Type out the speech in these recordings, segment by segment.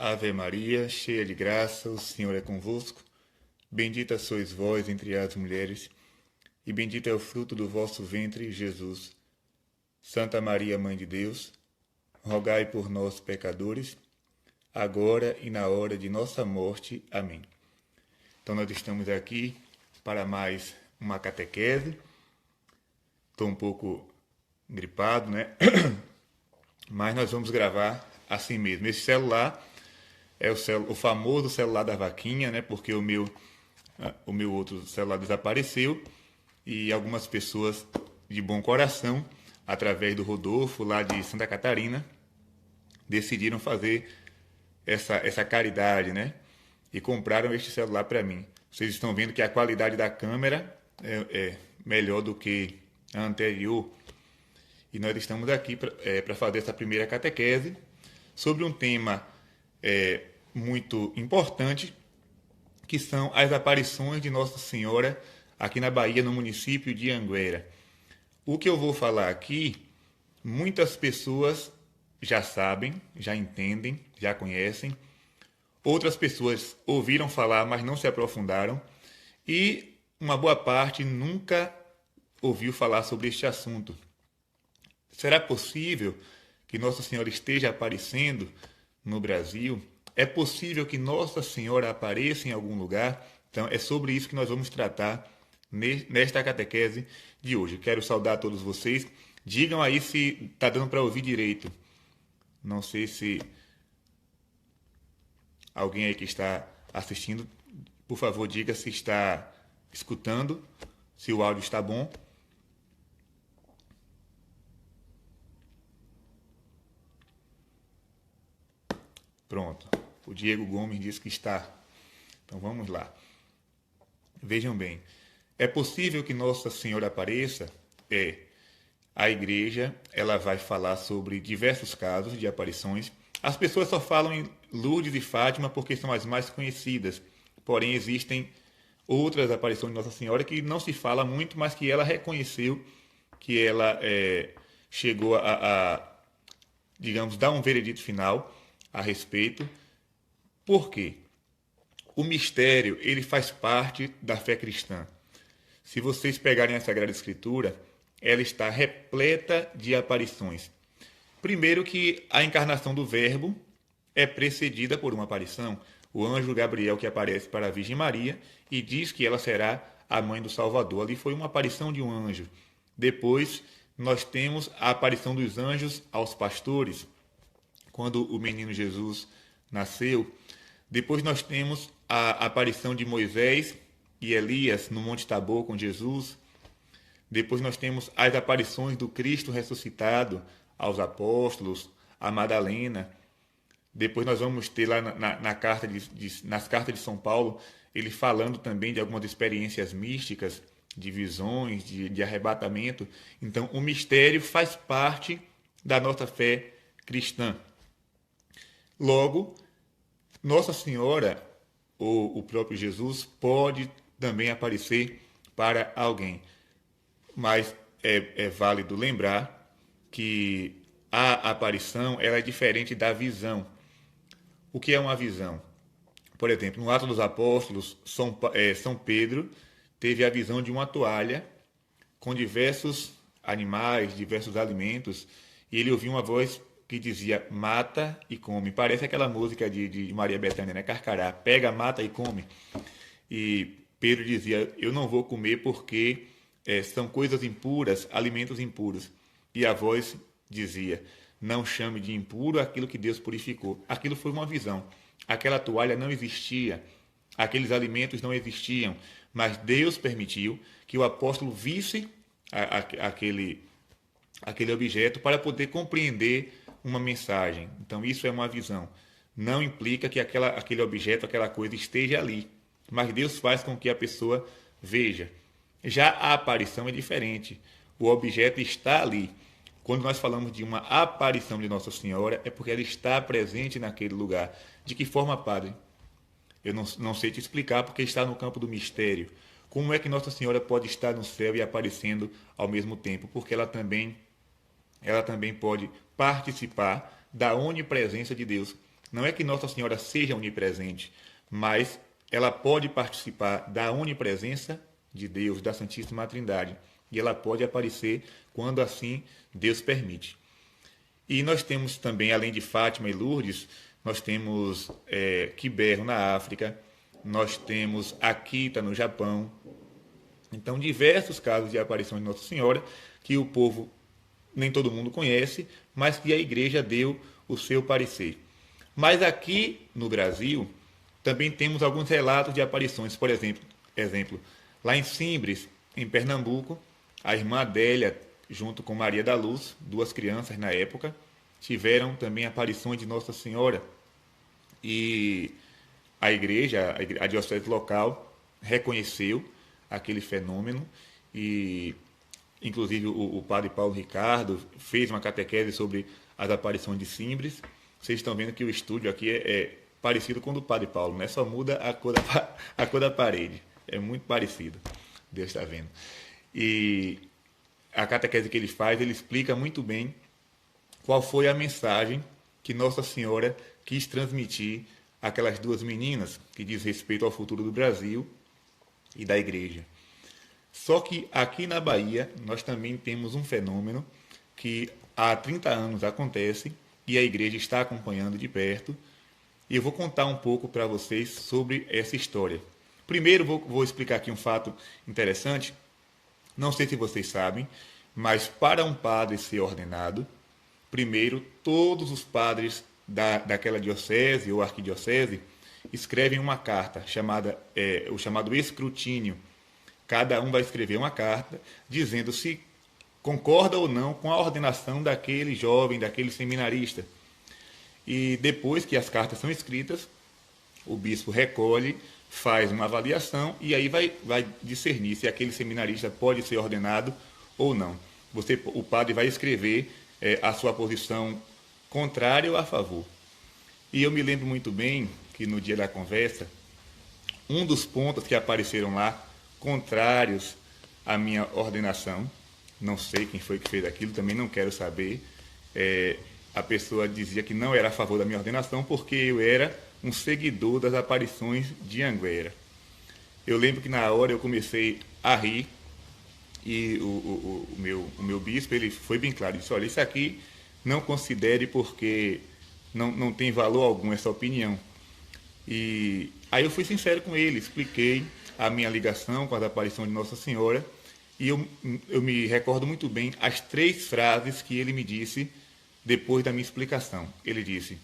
Ave Maria, cheia de graça, o Senhor é convosco. Bendita sois vós entre as mulheres, e bendito é o fruto do vosso ventre, Jesus. Santa Maria, Mãe de Deus, rogai por nós, pecadores, agora e na hora de nossa morte. Amém. Então nós estamos aqui para mais uma catequese. Estou um pouco gripado, né? Mas nós vamos gravar assim mesmo. Esse celular é o famoso celular da vaquinha, né? Porque o meu outro celular desapareceu e algumas pessoas de bom coração, através do Rodolfo, lá de Santa Catarina, decidiram fazer essa caridade, né? E compraram este celular para mim. Vocês estão vendo que a qualidade da câmera é melhor do que a anterior. E nós estamos aqui para fazer essa primeira catequese sobre um tema muito importante, que são as aparições de Nossa Senhora aqui na Bahia, no município de Anguera. O que eu vou falar aqui, muitas pessoas já sabem, já entendem, já conhecem. Outras pessoas ouviram falar, mas não se aprofundaram. E uma boa parte nunca ouviu falar sobre este assunto. Será possível que Nossa Senhora esteja aparecendo no Brasil? É possível que Nossa Senhora apareça em algum lugar? Então, é sobre isso que nós vamos tratar nesta catequese de hoje. Quero saudar todos vocês. Digam aí se está dando para ouvir direito. Não sei se alguém aí que está assistindo, por favor, diga se está escutando, se o áudio está bom. Pronto. O Diego Gomes diz que está. Então vamos lá. Vejam bem. É possível que Nossa Senhora apareça? A igreja, ela vai falar sobre diversos casos de aparições. As pessoas só falam em Lourdes e Fátima porque são as mais conhecidas. Porém, existem outras aparições de Nossa Senhora que não se fala muito, mas que ela reconheceu, que ela chegou digamos, dar um veredito final a respeito. Por quê? O mistério, ele faz parte da fé cristã. Se vocês pegarem a Sagrada Escritura, ela está repleta de aparições. Primeiro que a encarnação do Verbo é precedida por uma aparição. O anjo Gabriel que aparece para a Virgem Maria e diz que ela será a mãe do Salvador. Ali foi uma aparição de um anjo. Depois nós temos a aparição dos anjos aos pastores, quando o menino Jesus nasceu. Depois nós temos a aparição de Moisés e Elias no Monte Tabor com Jesus. Depois nós temos as aparições do Cristo ressuscitado aos apóstolos, a Madalena. Depois nós vamos ter lá nas cartas de São Paulo, ele falando também de algumas experiências místicas, de visões, de arrebatamento. Então, o mistério faz parte da nossa fé cristã. Logo, Nossa Senhora, ou o próprio Jesus, pode também aparecer para alguém. Mas é válido lembrar que a aparição ela é diferente da visão. O que é uma visão? Por exemplo, no Atos dos Apóstolos, São Pedro teve a visão de uma toalha com diversos animais, diversos alimentos, e ele ouviu uma voz que dizia, mata e come. Parece aquela música de Maria Bethânia, né? Carcará, pega, mata e come. E Pedro dizia, eu não vou comer porque são coisas impuras, alimentos impuros. E a voz dizia, não chame de impuro aquilo que Deus purificou. Aquilo foi uma visão. Aquela toalha não existia, aqueles alimentos não existiam, mas Deus permitiu que o apóstolo visse aquele objeto para poder compreender uma mensagem. Então isso é uma visão. Não implica que aquele objeto, aquela coisa esteja ali, mas Deus faz com que a pessoa veja. Já a aparição é diferente. O objeto está ali. Quando nós falamos de uma aparição de Nossa Senhora, é porque ela está presente naquele lugar. De que forma, padre? Eu não sei te explicar, porque está no campo do mistério. Como é que Nossa Senhora pode estar no céu e aparecendo ao mesmo tempo? Porque ela também pode participar da onipresença de Deus. Não é que Nossa Senhora seja onipresente, mas ela pode participar da onipresença de Deus, da Santíssima Trindade. E ela pode aparecer quando assim Deus permite. E nós temos também, além de Fátima e Lourdes, nós temos Quiberro na África, nós temos Akita no Japão. Então, diversos casos de aparição de Nossa Senhora que o povo, nem todo mundo conhece, mas que a igreja deu o seu parecer. Mas aqui no Brasil, também temos alguns relatos de aparições. Por exemplo, lá em Simbres, em Pernambuco, a irmã Adélia, junto com Maria da Luz, duas crianças na época, tiveram também aparições de Nossa Senhora. E a igreja, a diocese local, reconheceu aquele fenômeno e, inclusive, o padre Paulo Ricardo fez uma catequese sobre as aparições de Simbres. Vocês estão vendo que o estúdio aqui é parecido com o do padre Paulo, né? Só muda a cor da parede. É muito parecido. Deus está vendo. E a catequese que ele faz, ele explica muito bem qual foi a mensagem que Nossa Senhora quis transmitir àquelas duas meninas, que diz respeito ao futuro do Brasil e da igreja. Só que aqui na Bahia, nós também temos um fenômeno que há 30 anos acontece e a igreja está acompanhando de perto. E eu vou contar um pouco para vocês sobre essa história. Primeiro, vou explicar aqui um fato interessante. Não sei se vocês sabem, mas para um padre ser ordenado, primeiro, todos os padres daquela diocese ou arquidiocese escrevem uma carta, o chamado escrutínio. Cada um vai escrever uma carta dizendo se concorda ou não com a ordenação daquele jovem, daquele seminarista. E depois que as cartas são escritas, o bispo recolhe, faz uma avaliação e aí vai discernir se aquele seminarista pode ser ordenado ou não. O padre vai escrever a sua posição contrária ou a favor. E eu me lembro muito bem que no dia da conversa, um dos pontos que apareceram lá, contrários à minha ordenação, não sei quem foi que fez aquilo, também não quero saber, a pessoa dizia que não era a favor da minha ordenação porque eu era um seguidor das aparições de Anguera. Eu lembro que na hora eu comecei a rir e o meu bispo ele foi bem claro, disse, olha, isso aqui não considere porque não tem valor algum essa opinião. E aí eu fui sincero com ele, expliquei a minha ligação com a aparição de Nossa Senhora e eu me recordo muito bem as 3 frases que ele me disse depois da minha explicação. Ele disse,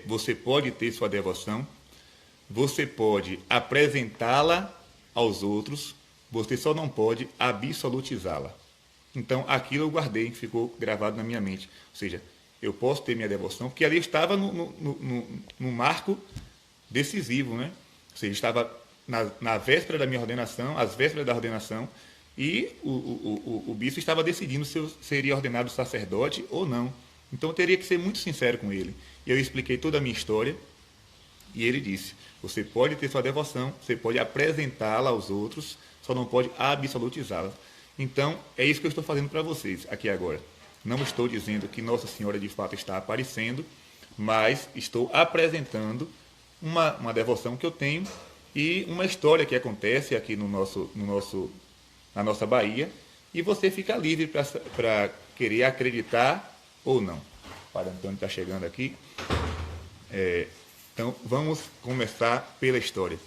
você pode ter sua devoção, você pode apresentá-la aos outros, você só não pode absolutizá-la. Então, aquilo eu guardei, ficou gravado na minha mente. Ou seja, eu posso ter minha devoção, porque ali eu estava no marco decisivo, né? Ou seja, estava na véspera da minha ordenação, às vésperas da ordenação, e o bispo estava decidindo se eu seria ordenado sacerdote ou não. Então, eu teria que ser muito sincero com ele. Eu expliquei toda a minha história, e ele disse, você pode ter sua devoção, você pode apresentá-la aos outros, só não pode absolutizá-la. Então, é isso que eu estou fazendo para vocês aqui agora. Não estou dizendo que Nossa Senhora de fato está aparecendo, mas estou apresentando uma devoção que eu tenho e uma história que acontece aqui na nossa Bahia, e você fica livre para querer acreditar ou não. O Padre Antônio está chegando aqui. Então, vamos começar pela história.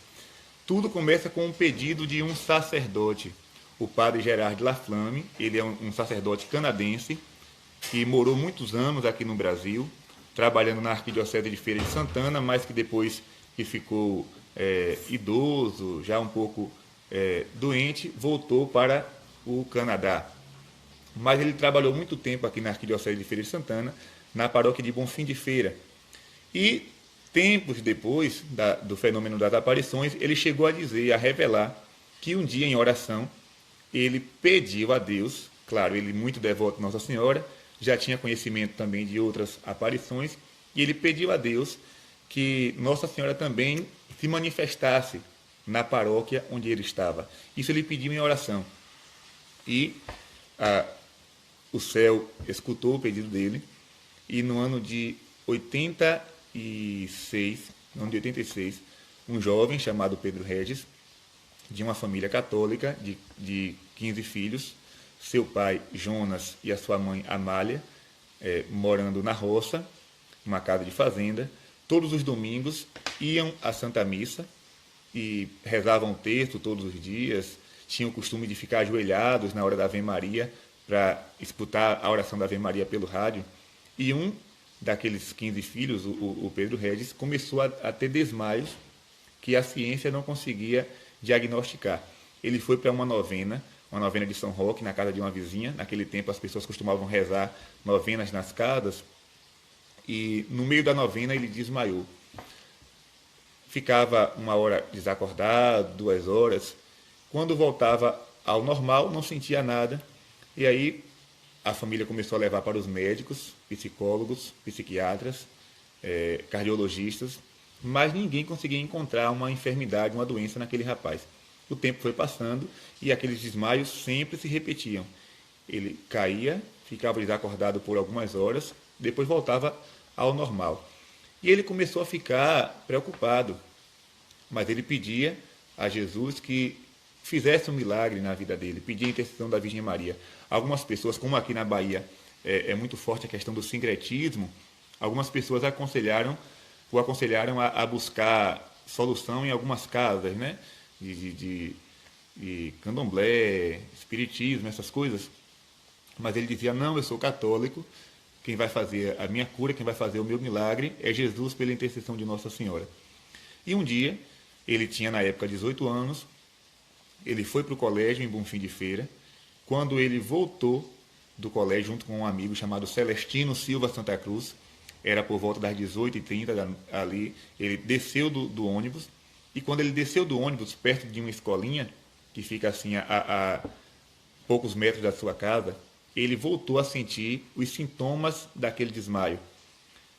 Tudo começa com um pedido de um sacerdote, o padre Gerard Laflamme. Ele é um sacerdote canadense que morou muitos anos aqui no Brasil, trabalhando na Arquidiocese de Feira de Santana, mas que depois que ficou idoso, já um pouco doente, voltou para o Canadá. Mas ele trabalhou muito tempo aqui na Arquidiocese de Feira de Santana, na paróquia de Bonfim de Feira. E tempos depois do fenômeno das aparições, ele chegou a dizer, a revelar, que um dia em oração, ele pediu a Deus, claro, ele muito devoto a Nossa Senhora, já tinha conhecimento também de outras aparições, e ele pediu a Deus que Nossa Senhora também se manifestasse na paróquia onde ele estava. Isso ele pediu em oração. E o céu escutou o pedido dele, e no ano de 86, no ano de 86, um jovem chamado Pedro Regis, de uma família católica de 15 filhos, seu pai Jonas e a sua mãe Amália, morando na roça, uma casa de fazenda. Todos os domingos iam à Santa Missa e rezavam o texto todos os dias, tinham o costume de ficar ajoelhados na hora da Ave Maria para escutar a oração da Ave Maria pelo rádio. E um daqueles 15 filhos, o Pedro Regis, começou a ter desmaios que a ciência não conseguia diagnosticar. Ele foi para uma novena de São Roque, na casa de uma vizinha. Naquele tempo as pessoas costumavam rezar novenas nas casas, e no meio da novena ele desmaiou. Ficava 1 hora desacordado, 2 horas. Quando voltava ao normal, não sentia nada. E aí a família começou a levar para os médicos, psicólogos, psiquiatras, cardiologistas, mas ninguém conseguia encontrar uma enfermidade, uma doença naquele rapaz. O tempo foi passando e aqueles desmaios sempre se repetiam. Ele caía, ficava desacordado por algumas horas, depois voltava ao normal. E ele começou a ficar preocupado, mas ele pedia a Jesus que fizesse um milagre na vida dele, pedia a intercessão da Virgem Maria. Algumas pessoas, como aqui na Bahia é muito forte a questão do sincretismo, algumas pessoas o aconselharam a buscar solução em algumas casas, né? De candomblé, espiritismo, essas coisas. Mas ele dizia, não, eu sou católico, quem vai fazer a minha cura, quem vai fazer o meu milagre é Jesus pela intercessão de Nossa Senhora. E um dia, ele tinha na época 18 anos, ele foi para o colégio em Bonfim de Feira. Quando ele voltou do colégio junto com um amigo chamado Celestino Silva Santa Cruz, era por volta das 18h30 ali, ele desceu do ônibus, e quando ele desceu do ônibus, perto de uma escolinha, que fica assim a poucos metros da sua casa, ele voltou a sentir os sintomas daquele desmaio.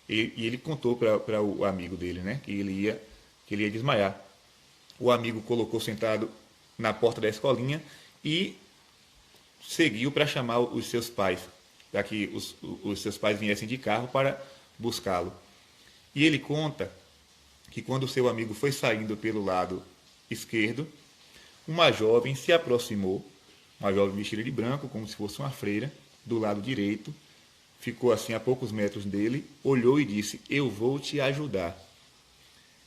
E ele contou para o amigo dele, né, que ele ia desmaiar. O amigo colocou sentado na porta da escolinha e seguiu para chamar os seus pais, para que os seus pais viessem de carro para buscá-lo. E ele conta que quando o seu amigo foi saindo pelo lado esquerdo, uma jovem se aproximou, uma jovem vestida de branco, como se fosse uma freira, do lado direito, ficou assim a poucos metros dele, olhou e disse, eu vou te ajudar.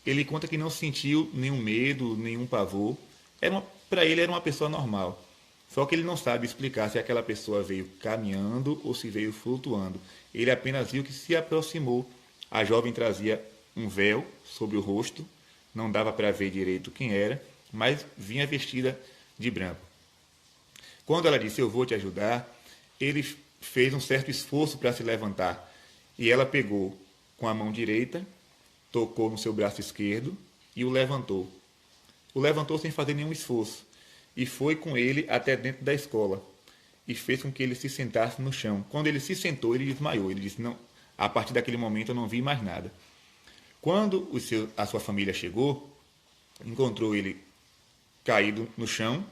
Ele conta que não sentiu nenhum medo, nenhum pavor, para ele era uma pessoa normal. Só que ele não sabe explicar se aquela pessoa veio caminhando ou se veio flutuando. Ele apenas viu que se aproximou. A jovem trazia um véu sobre o rosto, não dava para ver direito quem era, mas vinha vestida de branco. Quando ela disse, eu vou te ajudar, ele fez um certo esforço para se levantar. E ela pegou com a mão direita, tocou no seu braço esquerdo e o levantou. O levantou sem fazer nenhum esforço e foi com ele até dentro da escola e fez com que ele se sentasse no chão. Quando ele se sentou, ele desmaiou. Ele disse, não, a partir daquele momento eu não vi mais nada. Quando a sua família chegou, encontrou ele caído no chão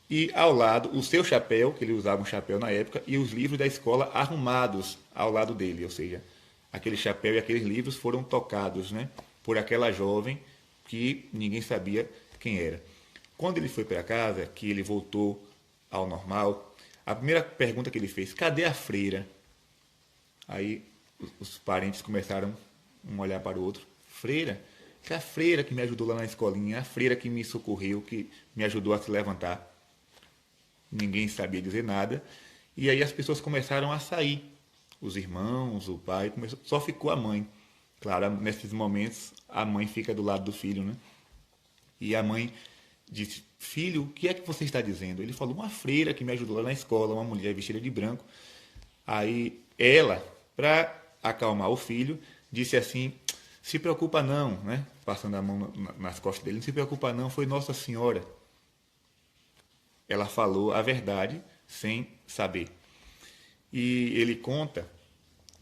e ao lado o seu chapéu, que ele usava um chapéu na época, e os livros da escola arrumados ao lado dele, ou seja, aquele chapéu e aqueles livros foram tocados, né, por aquela jovem que ninguém sabia quem era. Quando ele foi para casa, que ele voltou ao normal, a primeira pergunta que ele fez, cadê a freira? Aí os parentes começaram um olhar para o outro, freira? Que é a freira que me ajudou lá na escolinha, a freira que me socorreu, que me ajudou a se levantar. Ninguém sabia dizer nada, e aí as pessoas começaram a sair, os irmãos, o pai, só ficou a mãe. Claro, nesses momentos a mãe fica do lado do filho, né? E a mãe disse, filho, o que é que você está dizendo? Ele falou, uma freira que me ajudou lá na escola, uma mulher vestida de branco. Aí ela, para acalmar o filho, disse assim, se preocupa não, né? Passando a mão nas costas dele, não se preocupa não, foi Nossa Senhora. Ela falou a verdade sem saber. E ele conta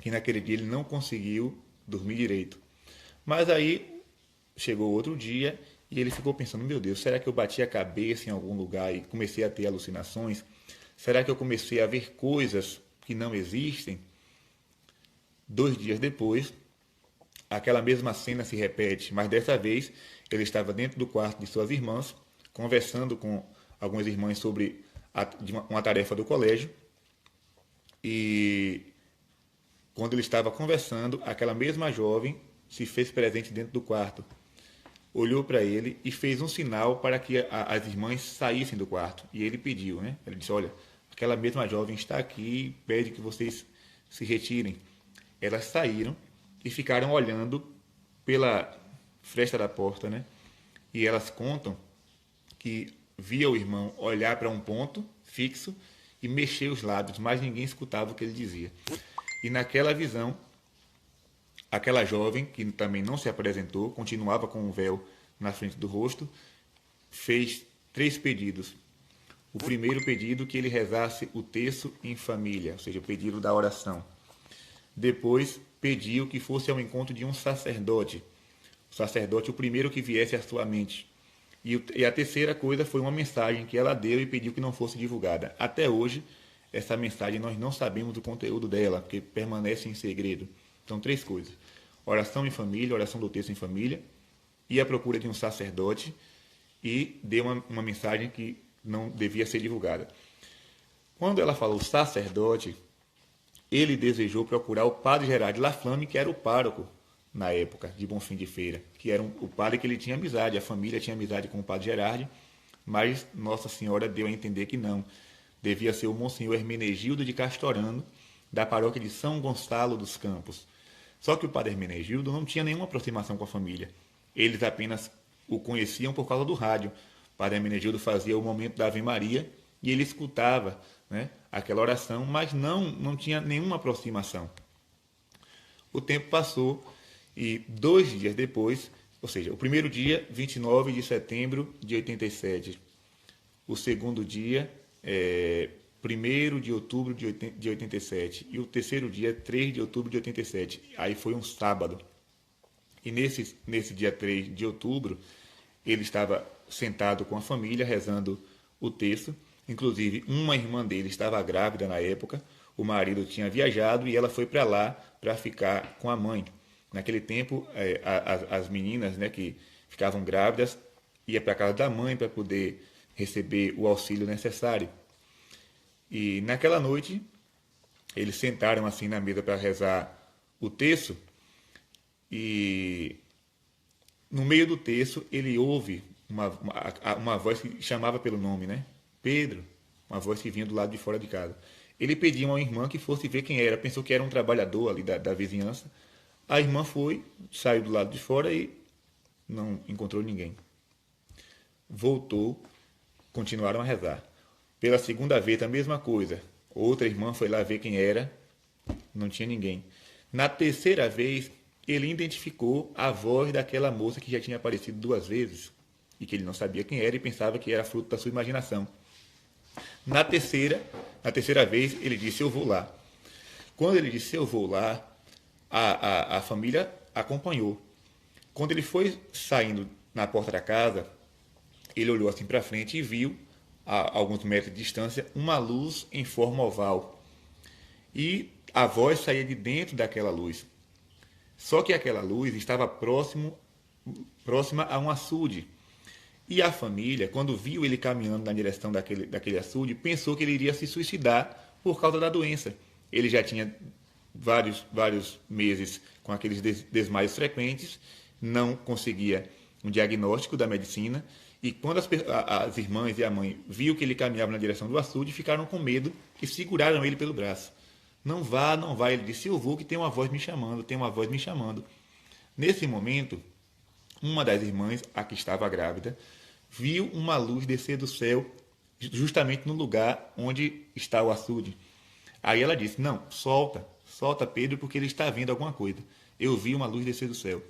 que naquele dia ele não conseguiu dormir direito. Mas aí chegou outro dia e ele ficou pensando, meu Deus, será que eu bati a cabeça em algum lugar e comecei a ter alucinações? Será que eu comecei a ver coisas que não existem? 2 dias depois, aquela mesma cena se repete, mas dessa vez ele estava dentro do quarto de suas irmãs, conversando com algumas irmãs sobre uma tarefa do colégio. E quando ele estava conversando, aquela mesma jovem se fez presente dentro do quarto, olhou para ele e fez um sinal para que as irmãs saíssem do quarto. E ele pediu, né? Ele disse: olha, aquela mesma jovem está aqui e pede que vocês se retirem. Elas saíram e ficaram olhando pela fresta da porta, né? E elas contam que via o irmão olhar para um ponto fixo e mexer os lábios, mas ninguém escutava o que ele dizia. E naquela visão, aquela jovem, que também não se apresentou, continuava com um véu na frente do rosto, fez 3 pedidos. O primeiro pedido, que ele rezasse o terço em família, ou seja, o pedido da oração. Depois, pediu que fosse ao encontro de um sacerdote. O sacerdote, o primeiro que viesse à sua mente. E a terceira coisa foi uma mensagem que ela deu e pediu que não fosse divulgada. Até hoje, essa mensagem nós não sabemos o conteúdo dela, porque permanece em segredo. Então, 3 coisas: oração em família, oração do texto em família, e a procura de um sacerdote, e deu uma mensagem que não devia ser divulgada. Quando ela falou sacerdote, ele desejou procurar o padre Gerard Laflamme, que era o pároco na época de Bonfim de Feira, que era o padre que ele tinha amizade, a família tinha amizade com o padre Gerard, mas Nossa Senhora deu a entender que não. Devia ser o Monsenhor Hermenegildo de Castorano, da paróquia de São Gonçalo dos Campos. Só que o padre Hermenegildo não tinha nenhuma aproximação com a família. Eles apenas o conheciam por causa do rádio. O padre Hermenegildo fazia o momento da Ave Maria e ele escutava, né, aquela oração, mas não tinha nenhuma aproximação. O tempo passou e 2 dias depois, ou seja, o primeiro dia, 29 de setembro de 87. O segundo dia, 1º de outubro de 87. E o terceiro dia, 3 de outubro de 87. Aí foi um sábado. E nesse dia 3 de outubro, ele estava sentado com a família, rezando o texto. Inclusive, uma irmã dele estava grávida na época. O marido tinha viajado e ela foi para lá para ficar com a mãe. Naquele tempo, as meninas, né, que ficavam grávidas iam para a casa da mãe para poder receber o auxílio necessário. E naquela noite, eles sentaram assim na mesa para rezar o terço, e no meio do terço ele ouve uma voz que chamava pelo nome, né? Pedro, uma voz que vinha do lado de fora de casa. Ele pediu a uma irmã que fosse ver quem era, pensou que era um trabalhador ali da vizinhança. A irmã foi, saiu do lado de fora e não encontrou ninguém. Voltou, continuaram a rezar. Pela segunda vez, a mesma coisa. Outra irmã foi lá ver quem era, não tinha ninguém. Na terceira vez, ele identificou a voz daquela moça que já tinha aparecido 2 vezes e que ele não sabia quem era e pensava que era fruto da sua imaginação. Na terceira vez, ele disse: eu vou lá. Quando ele disse: eu vou lá, a família acompanhou. Quando ele foi saindo na porta da casa, ele olhou assim para frente e viu, a alguns metros de distância, uma luz em forma oval. E a voz saía de dentro daquela luz. Só que aquela luz estava próxima a um açude. E a família, quando viu ele caminhando na direção daquele açude, pensou que ele iria se suicidar por causa da doença. Ele já tinha vários meses com aqueles desmaios frequentes, não conseguia um diagnóstico da medicina, e quando as irmãs e a mãe viu que ele caminhava na direção do açude, ficaram com medo e seguraram ele pelo braço. Não vá, não vá. Ele disse: eu vou, que tem uma voz me chamando, tem uma voz me chamando. Nesse momento, uma das irmãs, a que estava grávida, viu uma luz descer do céu, justamente no lugar onde está o açude. Aí ela disse: não, solta Pedro, porque ele está vendo alguma coisa. Eu vi uma luz descer do céu.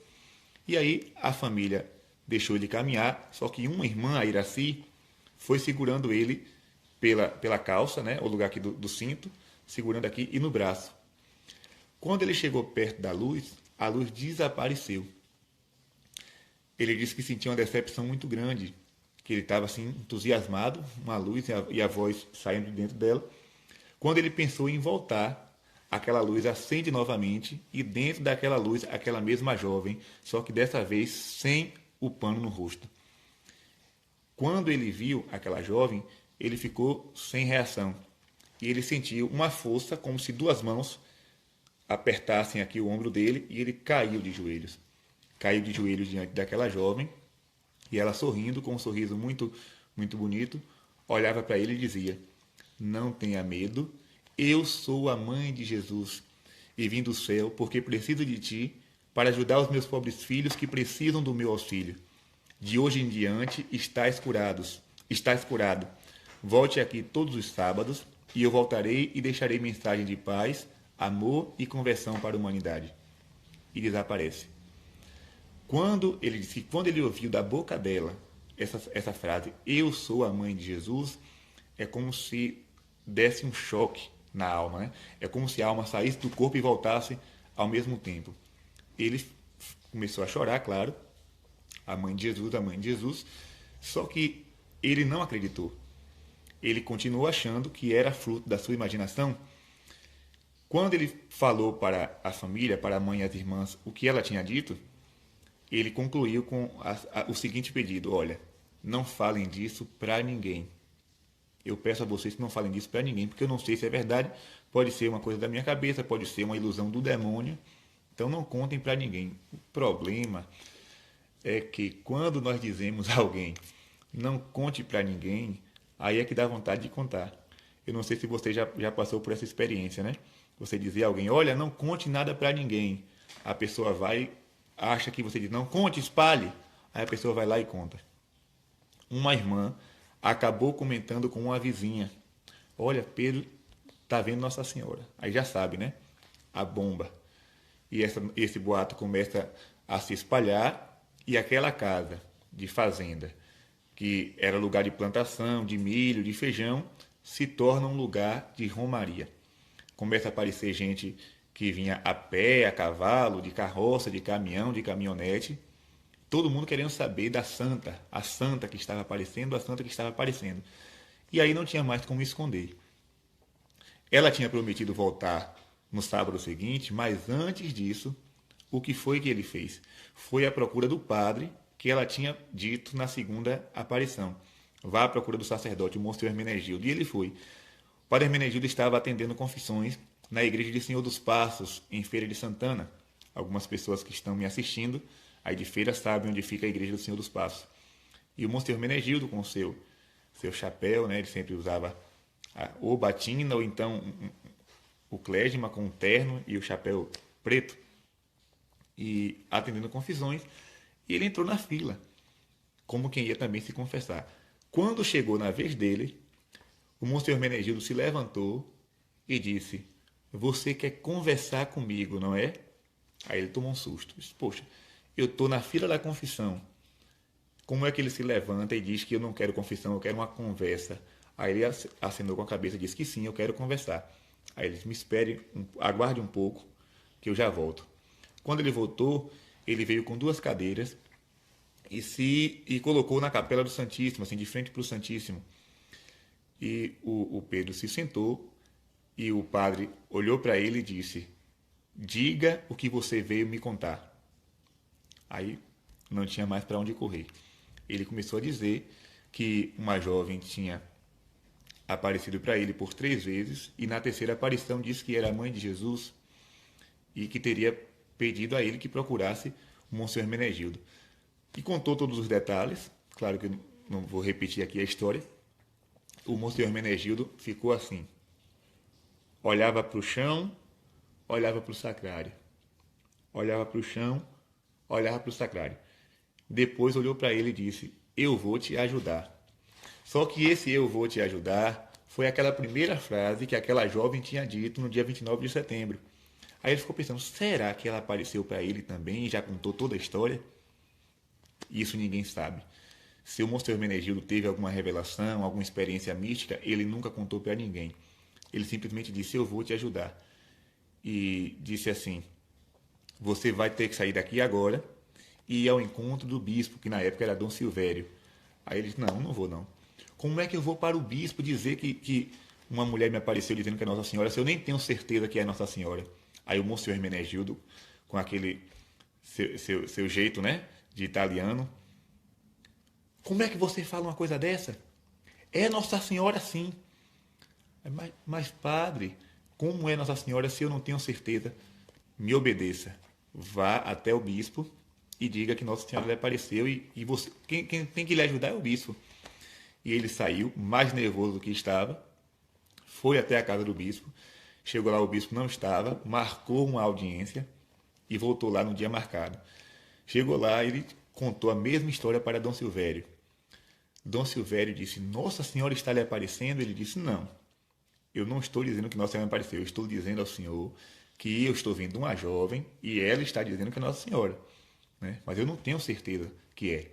E aí a família deixou ele caminhar, só que uma irmã, a Iraci, foi segurando ele pela calça, né, o lugar aqui do cinto, segurando aqui e no braço. Quando ele chegou perto da luz, a luz desapareceu. Ele disse que sentia uma decepção muito grande, que ele estava assim entusiasmado, uma luz e a voz saindo de dentro dela. Quando ele pensou em voltar, aquela luz acende novamente e dentro daquela luz, aquela mesma jovem, só que dessa vez sem o pano no rosto. Quando ele viu aquela jovem, ele ficou sem reação. E ele sentiu uma força como se duas mãos apertassem aqui o ombro dele e ele caiu de joelhos. Caiu de joelhos diante daquela jovem e ela sorrindo, com um sorriso muito, muito bonito, olhava para ele e dizia: não tenha medo, eu sou a mãe de Jesus e vim do céu porque preciso de ti para ajudar os meus pobres filhos que precisam do meu auxílio. De hoje em diante estás curado. Volte aqui todos os sábados e eu voltarei e deixarei mensagem de paz, amor e conversão para a humanidade. E desaparece. Quando ele ouviu da boca dela essa frase, eu sou a mãe de Jesus, é como se desse um choque na alma, né? É como se a alma saísse do corpo e voltasse ao mesmo tempo. Ele começou a chorar, claro, a mãe de Jesus, só que ele não acreditou. Ele continuou achando que era fruto da sua imaginação. Quando ele falou para a família, para a mãe e as irmãs, o que ela tinha dito, ele concluiu com o seguinte pedido: olha, não falem disso para ninguém. Eu peço a vocês que não falem disso para ninguém, porque eu não sei se é verdade, pode ser uma coisa da minha cabeça, pode ser uma ilusão do demônio, então não contem para ninguém. O problema é que quando nós dizemos a alguém, não conte para ninguém, aí é que dá vontade de contar. Eu não sei se você já passou por essa experiência, né? Você dizer a alguém, olha, não conte nada para ninguém. A pessoa vai, acha que você diz, não conte, espalhe. Aí a pessoa vai lá e conta. Uma irmã acabou comentando com uma vizinha, olha, Pedro está vendo Nossa Senhora. Aí já sabe, né? A bomba. E esse boato começa a se espalhar e aquela casa de fazenda, que era lugar de plantação, de milho, de feijão, se torna um lugar de romaria. Começa a aparecer gente que vinha a pé, a cavalo, de carroça, de caminhão, de caminhonete, todo mundo querendo saber da santa, a santa que estava aparecendo, a santa que estava aparecendo. E aí não tinha mais como esconder. Ela tinha prometido voltar no sábado seguinte, mas antes disso, o que foi que ele fez? Foi à procura do padre que ela tinha dito na segunda aparição. Vá à procura do sacerdote, o Monsenhor Hermenegildo. E ele foi. O padre Hermenegildo estava atendendo confissões na igreja de Senhor dos Passos, em Feira de Santana. Algumas pessoas que estão me assistindo aí de Feira sabem onde fica a igreja do Senhor dos Passos. E o Monsenhor Hermenegildo, com o seu chapéu, né, ele sempre usava ou batina ou então o clésima com o terno e o chapéu preto, e atendendo confissões, e ele entrou na fila, como quem ia também se confessar. Quando chegou na vez dele, o Monsenhor Hermenegildo se levantou e disse, você quer conversar comigo, não é? Aí ele tomou um susto. Disse, poxa, eu estou na fila da confissão. Como é que ele se levanta e diz que eu não quero confissão, eu quero uma conversa? Aí ele acenou com a cabeça e disse que sim, eu quero conversar. Aí ele disse, me espere, aguarde um pouco, que eu já volto. Quando ele voltou, ele veio com 2 cadeiras e colocou na capela do Santíssimo, assim, de frente para o Santíssimo. E o Pedro se sentou e o padre olhou para ele e disse, diga o que você veio me contar. Aí não tinha mais para onde correr. Ele começou a dizer que uma jovem tinha aparecido para ele por 3 vezes e na terceira aparição disse que era a mãe de Jesus e que teria pedido a ele que procurasse o Monsenhor Hermenegildo. E contou todos os detalhes, claro que eu não vou repetir aqui a história. O Monsenhor Hermenegildo ficou assim, olhava para o chão, olhava para o sacrário, olhava para o chão, olhava para o sacrário. Depois olhou para ele e disse, eu vou te ajudar. Só que esse eu vou te ajudar foi aquela primeira frase que aquela jovem tinha dito no dia 29 de setembro. Aí ele ficou pensando, será que ela apareceu para ele também e já contou toda a história? Isso ninguém sabe. Se o Monsenhor Hermenegildo teve alguma revelação, alguma experiência mística, ele nunca contou para ninguém. Ele simplesmente disse, eu vou te ajudar. E disse assim, você vai ter que sair daqui agora e ir ao encontro do bispo, que na época era Dom Silvério. Aí ele disse, não vou não. Como é que eu vou para o bispo dizer que uma mulher me apareceu dizendo que é Nossa Senhora, se eu nem tenho certeza que é Nossa Senhora. Aí o Monsenhor Hermenegildo, com aquele seu jeito, né, de italiano, como é que você fala uma coisa dessa? É Nossa Senhora, sim. Mas padre, como é Nossa Senhora se eu não tenho certeza? Me obedeça. Vá até o bispo e diga que Nossa Senhora lhe apareceu e você, quem tem que lhe ajudar é o bispo. E ele saiu, mais nervoso do que estava, foi até a casa do bispo, chegou lá, o bispo não estava, marcou uma audiência e voltou lá no dia marcado. Chegou lá, ele contou a mesma história para Dom Silvério. Dom Silvério disse, Nossa Senhora está lhe aparecendo? Ele disse, não, eu não estou dizendo que Nossa Senhora me apareceu, eu estou dizendo ao senhor que eu estou vendo uma jovem e ela está dizendo que é Nossa Senhora, né? Mas eu não tenho certeza que é.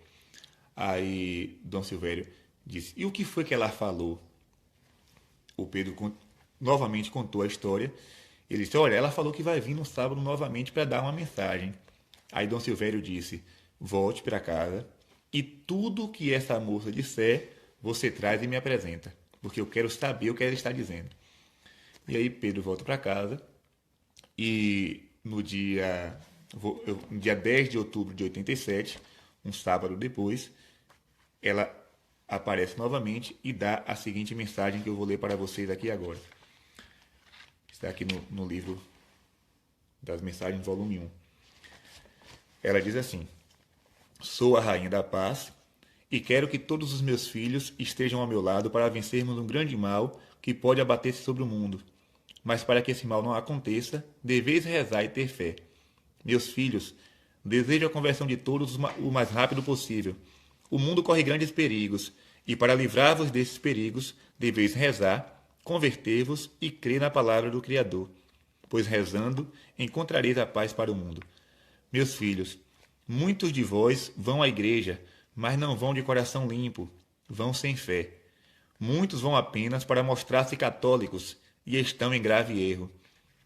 Aí Dom Silvério disse, e o que foi que ela falou? O Pedro novamente contou a história. Ele disse, olha, ela falou que vai vir no sábado novamente para dar uma mensagem. Aí Dom Silvério disse, volte para casa e tudo que essa moça disser, você traz e me apresenta, porque eu quero saber o que ela está dizendo. E aí Pedro volta para casa e no dia 10 de outubro de 87, um sábado depois, ela aparece novamente e dá a seguinte mensagem que eu vou ler para vocês aqui agora. Está aqui no livro das mensagens, volume 1. Ela diz assim, sou a rainha da paz e quero que todos os meus filhos estejam ao meu lado para vencermos um grande mal que pode abater-se sobre o mundo. Mas para que esse mal não aconteça, deveis rezar e ter fé. Meus filhos, desejo a conversão de todos o mais rápido possível. O mundo corre grandes perigos, e para livrar-vos desses perigos, deveis rezar, converter-vos e crer na palavra do Criador, pois rezando encontrareis a paz para o mundo. Meus filhos, muitos de vós vão à igreja, mas não vão de coração limpo, vão sem fé. Muitos vão apenas para mostrar-se católicos e estão em grave erro.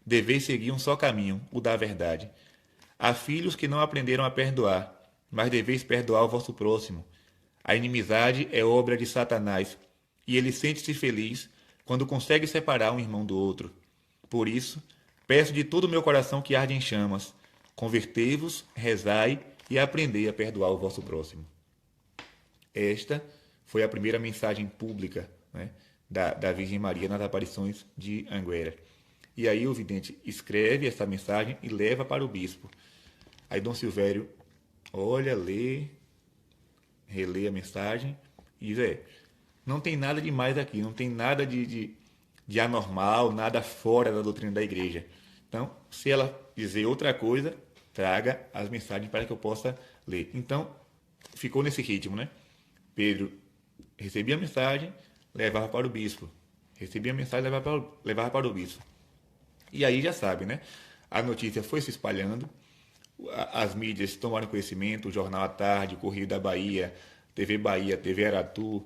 Deveis seguir um só caminho, o da verdade. Há filhos que não aprenderam a perdoar, mas deveis perdoar o vosso próximo. A inimizade é obra de Satanás, e ele sente-se feliz quando consegue separar um irmão do outro. Por isso, peço de todo o meu coração que arde em chamas, convertei-vos, rezai e aprendei a perdoar o vosso próximo. Esta foi a primeira mensagem pública, né, da Virgem Maria nas aparições de Anguera. E aí o vidente escreve essa mensagem e leva para o bispo. Aí Dom Silvério olha, lê, relê a mensagem e diz, não tem nada demais aqui, não tem nada de anormal, nada fora da doutrina da igreja. Então, se ela dizer outra coisa, traga as mensagens para que eu possa ler. Então, ficou nesse ritmo, né? Pedro recebia a mensagem, levava para o bispo. Recebia a mensagem, levava para o bispo. E aí já sabe, né? A notícia foi se espalhando, as mídias tomaram conhecimento, o Jornal à Tarde, o Correio da Bahia, Bahia, TV Aratu,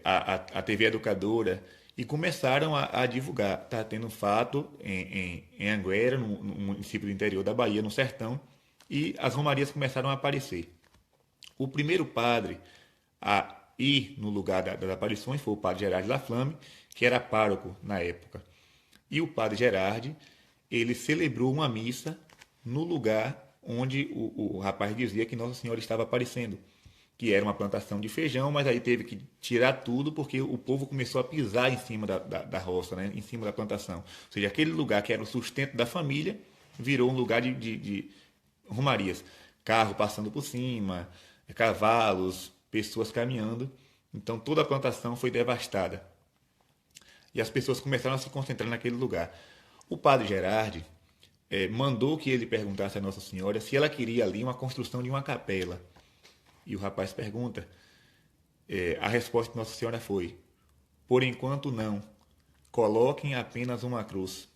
a TV Educadora, e começaram a divulgar. Está tendo um fato em Anguera, no município do interior da Bahia, no sertão, e as romarias começaram a aparecer. O primeiro padre a ir no lugar das aparições foi o padre Gerardi Laflamme, que era pároco na época. E o padre Gerardi, ele celebrou uma missa no lugar onde o rapaz dizia que Nossa Senhora estava aparecendo, que era uma plantação de feijão, mas aí teve que tirar tudo porque o povo começou a pisar em cima da roça, né? Em cima da plantação. Ou seja, aquele lugar que era o sustento da família virou um lugar de romarias. Carro passando por cima, cavalos, pessoas caminhando. Então toda a plantação foi devastada. E as pessoas começaram a se concentrar naquele lugar. O padre Gerardi mandou que ele perguntasse a Nossa Senhora se ela queria ali uma construção de uma capela. E o rapaz pergunta. A resposta de Nossa Senhora foi, por enquanto não, coloquem apenas uma cruz.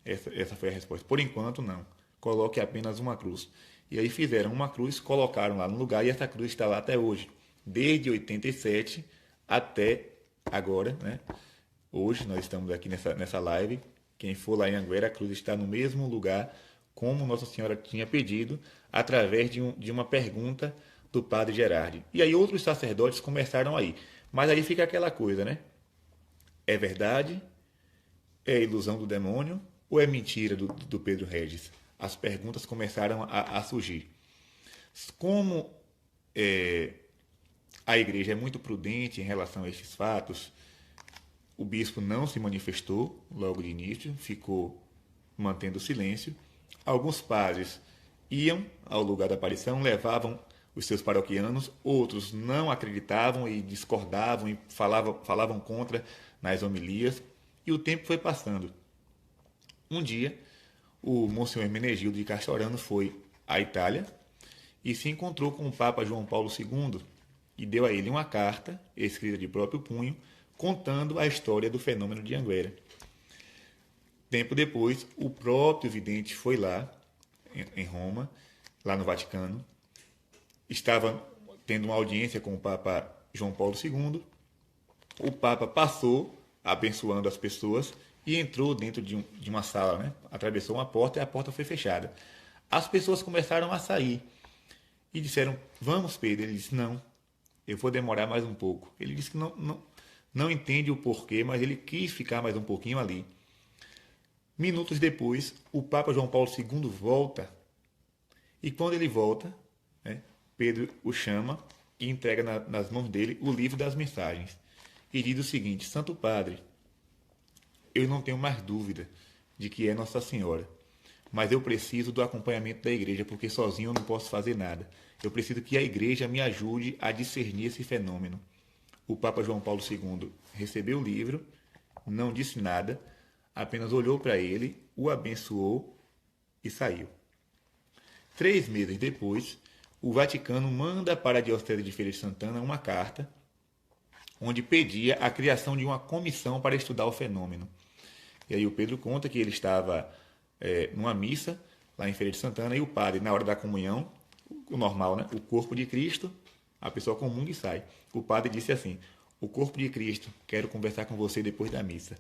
Essa foi a resposta. Por enquanto não, coloque apenas uma cruz. E aí fizeram uma cruz, colocaram lá no lugar e essa cruz está lá até hoje. Desde 87 até agora, né? Hoje nós estamos aqui nessa live. Quem for lá em Anguera, a cruz está no mesmo lugar como Nossa Senhora tinha pedido, através de uma pergunta do padre Gerardi. E aí outros sacerdotes começaram aí. Mas aí fica aquela coisa, né? É verdade? É ilusão do demônio? Ou é mentira do Pedro Regis? As perguntas começaram a surgir. Como a igreja é muito prudente em relação a estes fatos, o bispo não se manifestou logo de início, ficou mantendo silêncio. Alguns padres iam ao lugar da aparição, levavam os seus paroquianos, outros não acreditavam e discordavam e falavam contra nas homilias, e o tempo foi passando. Um dia, o Monsenhor Hermenegildo de Castorano foi à Itália e se encontrou com o Papa João Paulo II e deu a ele uma carta, escrita de próprio punho, contando a história do fenômeno de Anguera. Tempo depois, o próprio vidente foi lá, em Roma, lá no Vaticano, estava tendo uma audiência com o Papa João Paulo II. O Papa passou, abençoando as pessoas, e entrou dentro de uma sala, né? Atravessou uma porta e a porta foi fechada. As pessoas começaram a sair e disseram: vamos, Pedro. Ele disse: não, eu vou demorar mais um pouco. Ele disse que não entende o porquê, mas ele quis ficar mais um pouquinho ali. Minutos depois, o Papa João Paulo II volta, e quando ele volta, né, Pedro o chama e entrega nas mãos dele o livro das mensagens. E diz o seguinte: Santo Padre, eu não tenho mais dúvida de que é Nossa Senhora, mas eu preciso do acompanhamento da igreja, porque sozinho eu não posso fazer nada. Eu preciso que a igreja me ajude a discernir esse fenômeno. O Papa João Paulo II recebeu o livro, não disse nada, apenas olhou para ele, o abençoou e saiu. 3 meses depois, o Vaticano manda para a Diocese de Feira de Santana uma carta onde pedia a criação de uma comissão para estudar o fenômeno. E aí o Pedro conta que ele estava numa missa lá em Feira de Santana e o padre, na hora da comunhão, o normal, né? O corpo de Cristo, a pessoa comunga e sai. O padre disse assim: o corpo de Cristo, quero conversar com você depois da missa.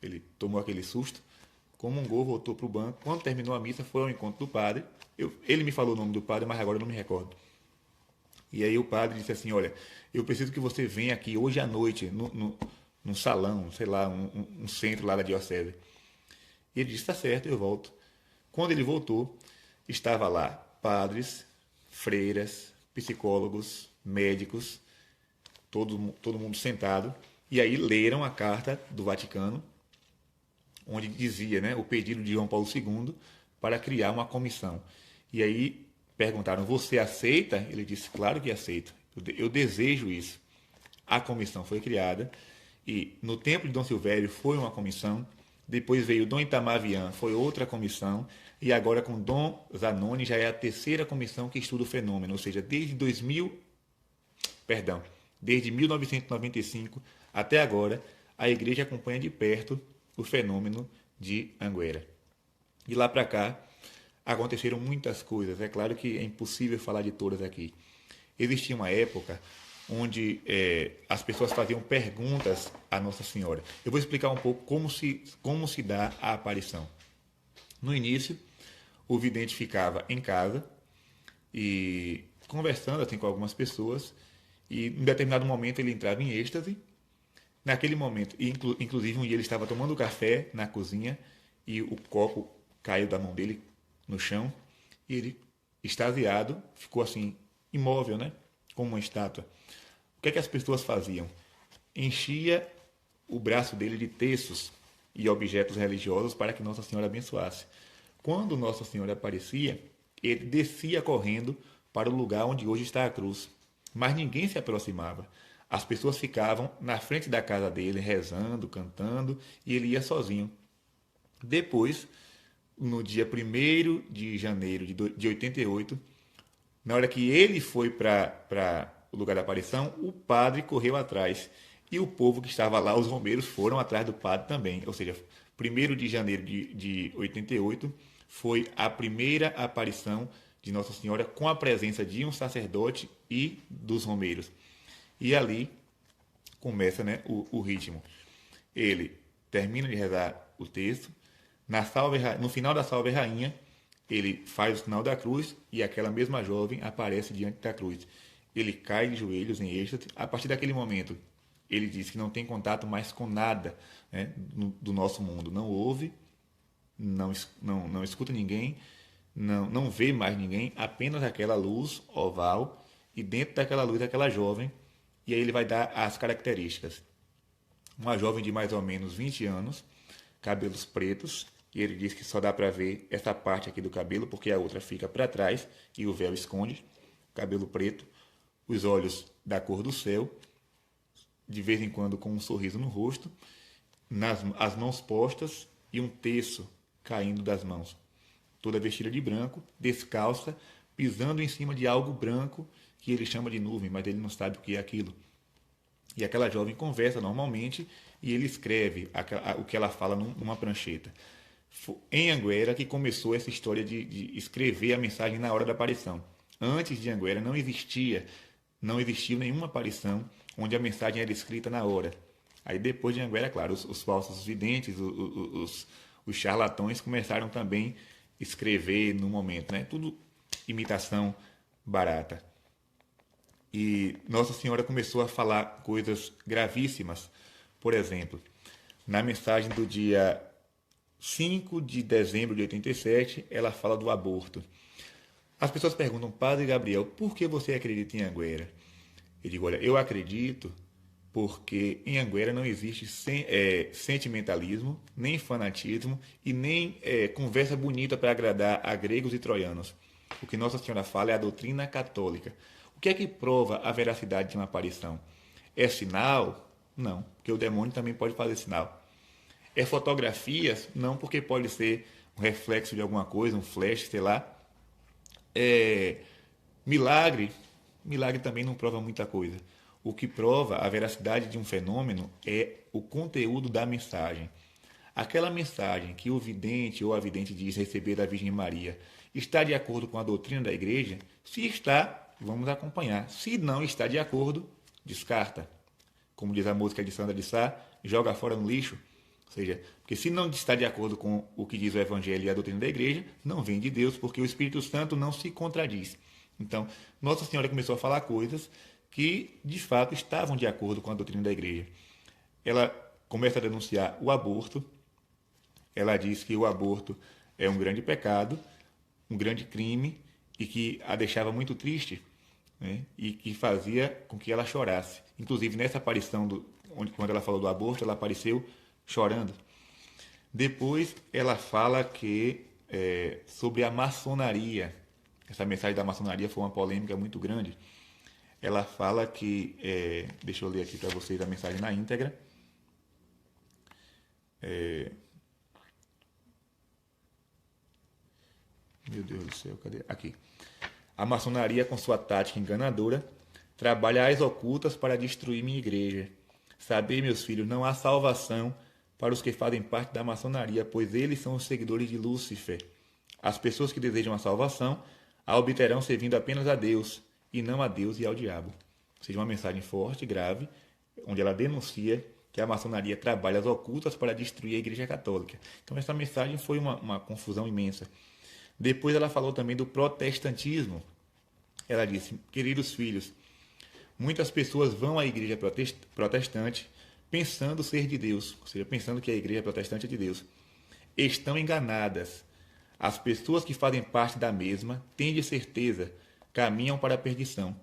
Ele tomou aquele susto, comungou, voltou para o banco. Quando terminou a missa, foi ao encontro do padre. Ele me falou o nome do padre, mas agora eu não me recordo. E aí o padre disse assim: olha, eu preciso que você venha aqui hoje à noite, num salão, sei lá, um centro lá da diocese. E ele disse: está certo, eu volto. Quando ele voltou, estava lá padres, freiras, psicólogos, médicos, todo mundo sentado. E aí leram a carta do Vaticano, onde dizia, né, o pedido de João Paulo II para criar uma comissão. E aí perguntaram: você aceita? Ele disse: claro que aceito, eu desejo isso. A comissão foi criada e no tempo de Dom Silvério foi uma comissão, depois veio Dom Itamar Vian, foi outra comissão, e agora com Dom Zanoni já é a 3ª comissão que estuda o fenômeno, ou seja, desde 1995 até agora, a igreja acompanha de perto o fenômeno de Anguera. De lá para cá, aconteceram muitas coisas. É claro que é impossível falar de todas aqui. Existia uma época onde as pessoas faziam perguntas à Nossa Senhora. Eu vou explicar um pouco como se dá a aparição. No início, o vidente ficava em casa e conversando assim com algumas pessoas, e em determinado momento ele entrava em êxtase. Naquele momento, inclusive um dia ele estava tomando café na cozinha e o copo caiu da mão dele no chão e ele, extasiado, ficou assim, imóvel, né? Como uma estátua. O que é que as pessoas faziam? Enchia o braço dele de terços e objetos religiosos para que Nossa Senhora abençoasse. Quando Nossa Senhora aparecia, ele descia correndo para o lugar onde hoje está a cruz. Mas ninguém se aproximava. As pessoas ficavam na frente da casa dele, rezando, cantando, e ele ia sozinho. Depois, no dia 1º de janeiro de 88, na hora que ele foi para o lugar da aparição, o padre correu atrás. E o povo que estava lá, os romeiros, foram atrás do padre também. Ou seja, 1º de janeiro de 88 foi a primeira aparição de Nossa Senhora com a presença de um sacerdote e dos romeiros. E ali começa, né, o ritmo. Ele termina de rezar o texto, no final da Salve Rainha, ele faz o sinal da cruz e aquela mesma jovem aparece diante da cruz. Ele cai de joelhos em êxtase. A partir daquele momento, ele diz que não tem contato mais com nada, né, do nosso mundo. Não ouve, não escuta ninguém, não vê mais ninguém, apenas aquela luz oval e dentro daquela luz aquela jovem. E aí ele vai dar as características. Uma jovem de mais ou menos 20 anos, cabelos pretos, e ele diz que só dá para ver essa parte aqui do cabelo, porque a outra fica para trás e o véu esconde. Cabelo preto, os olhos da cor do céu, de vez em quando com um sorriso no rosto, as mãos postas e um terço caindo das mãos. Toda vestida de branco, descalça, pisando em cima de algo branco que ele chama de nuvem, mas ele não sabe o que é aquilo. E aquela jovem conversa normalmente e ele escreve o que ela fala numa prancheta. Em Anguera que começou essa história de escrever a mensagem na hora da aparição. Antes de Anguera não existiu nenhuma aparição onde a mensagem era escrita na hora. Aí depois de Anguera, claro, os falsos videntes, os charlatões começaram também a escrever no momento, né? Tudo imitação barata. E Nossa Senhora começou a falar coisas gravíssimas. Por exemplo, na mensagem do dia 5 de dezembro de 87, ela fala do aborto. As pessoas perguntam, Padre Gabriel, por que você acredita em Anguera? Eu digo, olha, eu acredito porque em Anguera não existe sentimentalismo, nem fanatismo e nem conversa bonita para agradar a gregos e troianos. O que Nossa Senhora fala é a doutrina católica. O que é que prova a veracidade de uma aparição? É sinal? Não, porque o demônio também pode fazer sinal. É fotografias? Não, porque pode ser um reflexo de alguma coisa, um flash, sei lá. É milagre? Milagre também não prova muita coisa. O que prova a veracidade de um fenômeno é o conteúdo da mensagem. Aquela mensagem que o vidente ou a vidente diz receber da Virgem Maria está de acordo com a doutrina da igreja? Se está, vamos acompanhar. Se não está de acordo, descarta. Como diz a música de Sandra de Sá, joga fora no lixo. Ou seja, porque se não está de acordo com o que diz o Evangelho e a doutrina da igreja, não vem de Deus, porque o Espírito Santo não se contradiz. Então, Nossa Senhora começou a falar coisas que, de fato, estavam de acordo com a doutrina da igreja. Ela começa a denunciar o aborto. Ela diz que o aborto é um grande pecado, um grande crime, e que a deixava muito triste, né? E que fazia com que ela chorasse. Inclusive, nessa aparição, quando ela falou do aborto, ela apareceu chorando. Depois, ela fala que sobre a maçonaria. Essa mensagem da maçonaria foi uma polêmica muito grande. Ela fala que... deixa eu ler aqui para vocês a mensagem na íntegra. Meu Deus do céu, cadê? Aqui. A maçonaria, com sua tática enganadora, trabalha às ocultas para destruir minha igreja. Sabei, meus filhos, não há salvação para os que fazem parte da maçonaria, pois eles são os seguidores de Lúcifer. As pessoas que desejam a salvação a obterão servindo apenas a Deus, e não a Deus e ao diabo. Ou seja, uma mensagem forte, grave, onde ela denuncia que a maçonaria trabalha às ocultas para destruir a Igreja Católica. Então essa mensagem foi uma confusão imensa. Depois ela falou também do protestantismo. Ela disse, queridos filhos, muitas pessoas vão à igreja protestante pensando ser de Deus, ou seja, pensando que a igreja protestante é de Deus. Estão enganadas. As pessoas que fazem parte da mesma, têm de certeza, caminham para a perdição.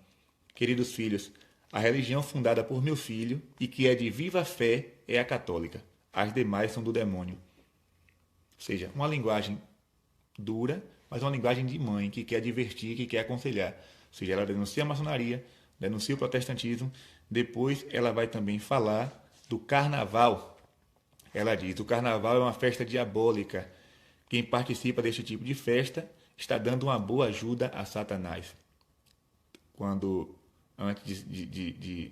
Queridos filhos, a religião fundada por meu filho e que é de viva fé é a católica. As demais são do demônio. Ou seja, uma linguagem dura, mas uma linguagem de mãe que quer divertir, que quer aconselhar. Ou seja, ela denuncia a maçonaria, denuncia o protestantismo, depois ela vai também falar do carnaval. Ela diz, o carnaval é uma festa diabólica. Quem participa deste tipo de festa está dando uma boa ajuda a Satanás. Antes de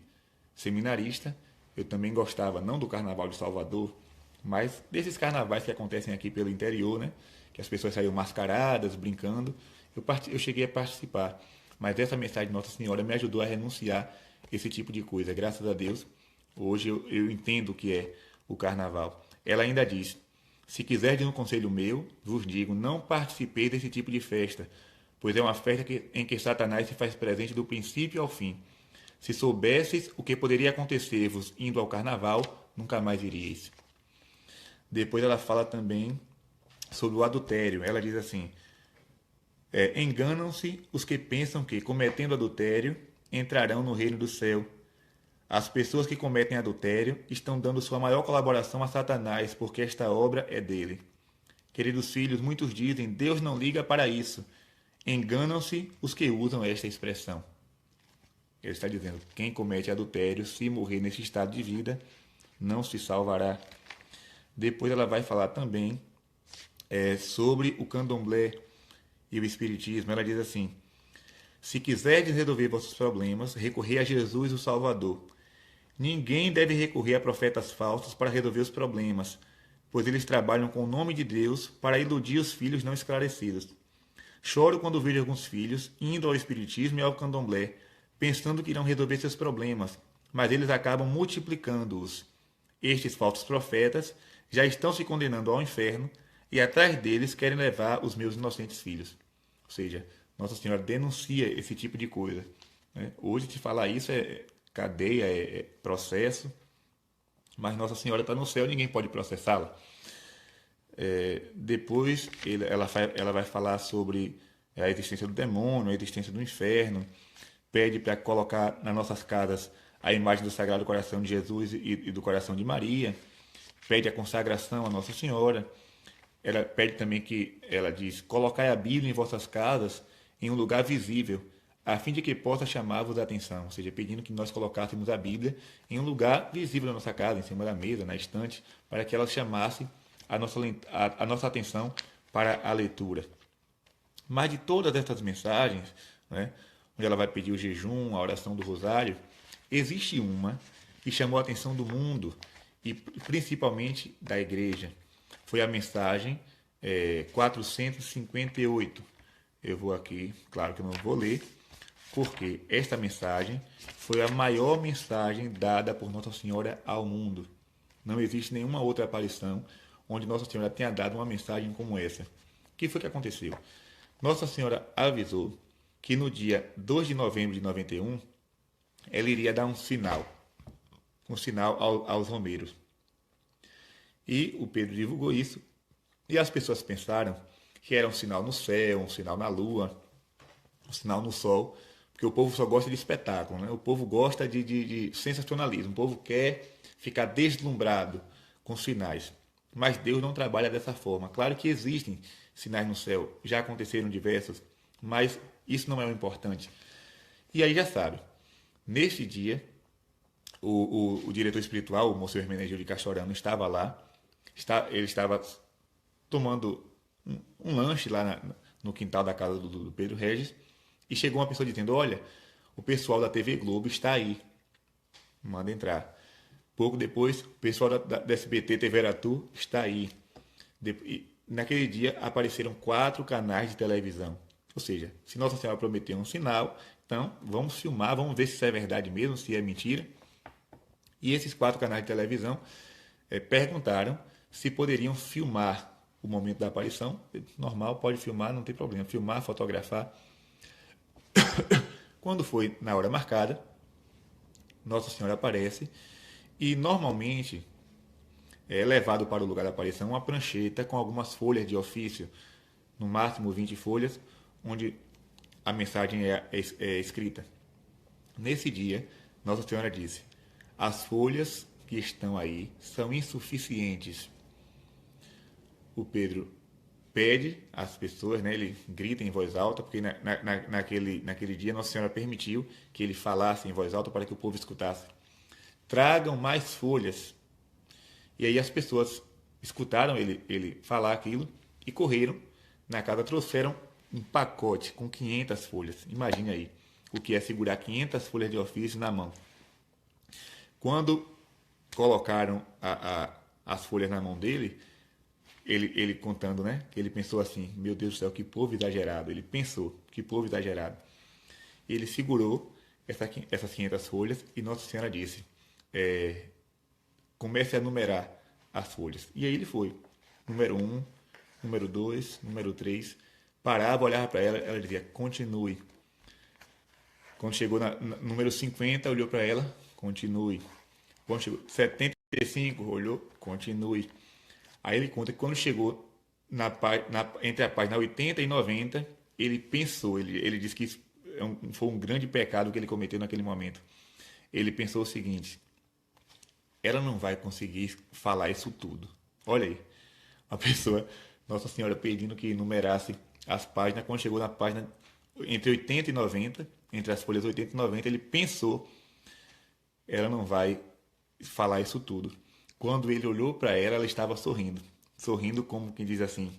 seminarista, eu também gostava, não do carnaval de Salvador, mas desses carnavais que acontecem aqui pelo interior, né? Que as pessoas saíam mascaradas, brincando. Eu cheguei a participar, mas essa mensagem de Nossa Senhora me ajudou a renunciar esse tipo de coisa. Graças a Deus, hoje eu entendo o que é o carnaval. Ela ainda diz, se quiserdes um conselho meu, vos digo, não participei desse tipo de festa, pois é uma festa em que Satanás se faz presente do princípio ao fim. Se soubesseis o que poderia acontecer-vos indo ao carnaval, nunca mais iríeis. Depois ela fala também sobre o adultério. Ela diz assim: enganam-se os que pensam que, cometendo adultério, entrarão no reino do céu. As pessoas que cometem adultério estão dando sua maior colaboração a Satanás, porque esta obra é dele. Queridos filhos, muitos dizem: Deus não liga para isso. Enganam-se os que usam esta expressão. Ele está dizendo: quem comete adultério, se morrer nesse estado de vida, não se salvará. Depois ela vai falar também sobre o candomblé e o espiritismo. Ela diz assim: se quiserdes resolver vossos problemas, recorrei a Jesus o Salvador. Ninguém deve recorrer a profetas falsos para resolver os problemas, pois eles trabalham com o nome de Deus para iludir os filhos não esclarecidos. Choro quando vejo alguns filhos indo ao espiritismo e ao candomblé, pensando que irão resolver seus problemas, mas eles acabam multiplicando-os. Estes falsos profetas já estão se condenando ao inferno e atrás deles querem levar os meus inocentes filhos. Ou seja, Nossa Senhora denuncia esse tipo de coisa. Hoje, te falar isso é cadeia, é processo, mas Nossa Senhora está no céu, ninguém pode processá-la. Depois ela vai falar sobre a existência do demônio, a existência do inferno, pede para colocar nas nossas casas a imagem do Sagrado Coração de Jesus e do Coração de Maria, pede a consagração a Nossa Senhora. Ela pede também ela diz: colocai a Bíblia em vossas casas em um lugar visível, a fim de que possa chamar-vos a atenção. Ou seja, pedindo que nós colocássemos a Bíblia em um lugar visível na nossa casa, em cima da mesa, na estante, para que ela chamasse a nossa atenção para a leitura. Mas de todas essas mensagens, onde ela vai pedir o jejum, a oração do rosário, existe uma que chamou a atenção do mundo e principalmente da igreja. Foi a mensagem 458. Eu vou aqui, claro que eu não vou ler, porque esta mensagem foi a maior mensagem dada por Nossa Senhora ao mundo. Não existe nenhuma outra aparição onde Nossa Senhora tenha dado uma mensagem como essa. O que foi que aconteceu? Nossa Senhora avisou que no dia 2 de novembro de 91, ela iria dar um sinal aos romeiros. E o Pedro divulgou isso, e as pessoas pensaram que era um sinal no céu, um sinal na lua, um sinal no sol, porque o povo só gosta de espetáculo, né? O povo gosta de sensacionalismo, o povo quer ficar deslumbrado com sinais. Mas Deus não trabalha dessa forma. Claro que existem sinais no céu, já aconteceram diversos, mas isso não é o importante. E aí já sabe, neste dia, o diretor espiritual, o Monsenhor Hermenegildo de Castorano, estava lá, ele estava tomando um lanche lá no quintal da casa do Pedro Regis, e chegou uma pessoa dizendo: olha, o pessoal da TV Globo está aí, manda entrar. Pouco depois, o pessoal da SBT TV Aratu está aí. Naquele dia apareceram 4 canais de televisão. Ou seja, se Nossa Senhora prometeu um sinal, então vamos filmar, vamos ver se isso é verdade mesmo, se é mentira. E esses 4 canais de televisão perguntaram se poderiam filmar o momento da aparição. Normal, pode filmar, não tem problema. Filmar, fotografar. Quando foi na hora marcada, Nossa Senhora aparece e normalmente é levado para o lugar da aparição uma prancheta com algumas folhas de ofício, no máximo 20 folhas, onde a mensagem é escrita. Nesse dia, Nossa Senhora disse: as folhas que estão aí são insuficientes. O Pedro pede às pessoas, ele grita em voz alta, porque naquele dia Nossa Senhora permitiu que ele falasse em voz alta para que o povo escutasse: tragam mais folhas. E aí as pessoas escutaram ele falar aquilo e correram na casa, trouxeram um pacote com 500 folhas. Imagine aí o que é segurar 500 folhas de ofício na mão. Quando colocaram as folhas na mão dele, ele contando, que ele pensou assim: meu Deus do céu, que povo exagerado. Ele pensou: que povo exagerado. Ele segurou essas 500 folhas e Nossa Senhora disse: comece a numerar as folhas. E aí ele foi. Número 1, número 2, número 3. Parava, olhava para ela, ela dizia: continue. Quando chegou no número 50, olhou para ela, continue. Quando chegou 75, olhou, continue. Aí ele conta que quando chegou entre a página 80 e 90, ele pensou, ele disse que foi um grande pecado que ele cometeu naquele momento. Ele pensou o seguinte: ela não vai conseguir falar isso tudo. Olha aí, a pessoa, Nossa Senhora pedindo que numerasse as páginas. Quando chegou na página entre 80 e 90, entre as folhas 80 e 90, ele pensou: ela não vai falar isso tudo. Quando ele olhou para ela, ela estava sorrindo. Sorrindo como quem diz assim,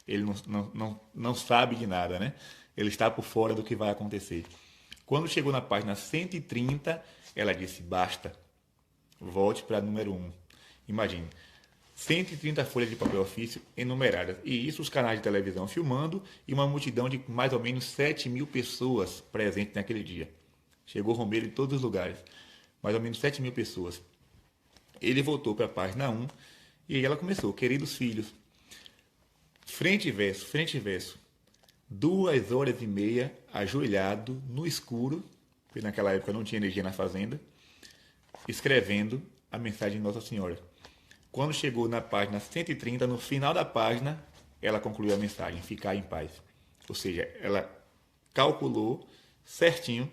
ele não sabe de nada, né? Ele está por fora do que vai acontecer. Quando chegou na página 130, ela disse: basta, volte para número 1. Imagine, 130 folhas de papel ofício enumeradas. E isso os canais de televisão filmando e uma multidão de mais ou menos 7.000 pessoas presentes naquele dia. Chegou Romero em todos os lugares. Mais ou menos 7.000 pessoas. Ele voltou para a página 1 e aí ela começou: queridos filhos, frente e verso, 2 horas e meia ajoelhado no escuro, porque naquela época não tinha energia na fazenda, escrevendo a mensagem de Nossa Senhora. Quando chegou na página 130, no final da página, ela concluiu a mensagem: ficar em paz. Ou seja, ela calculou certinho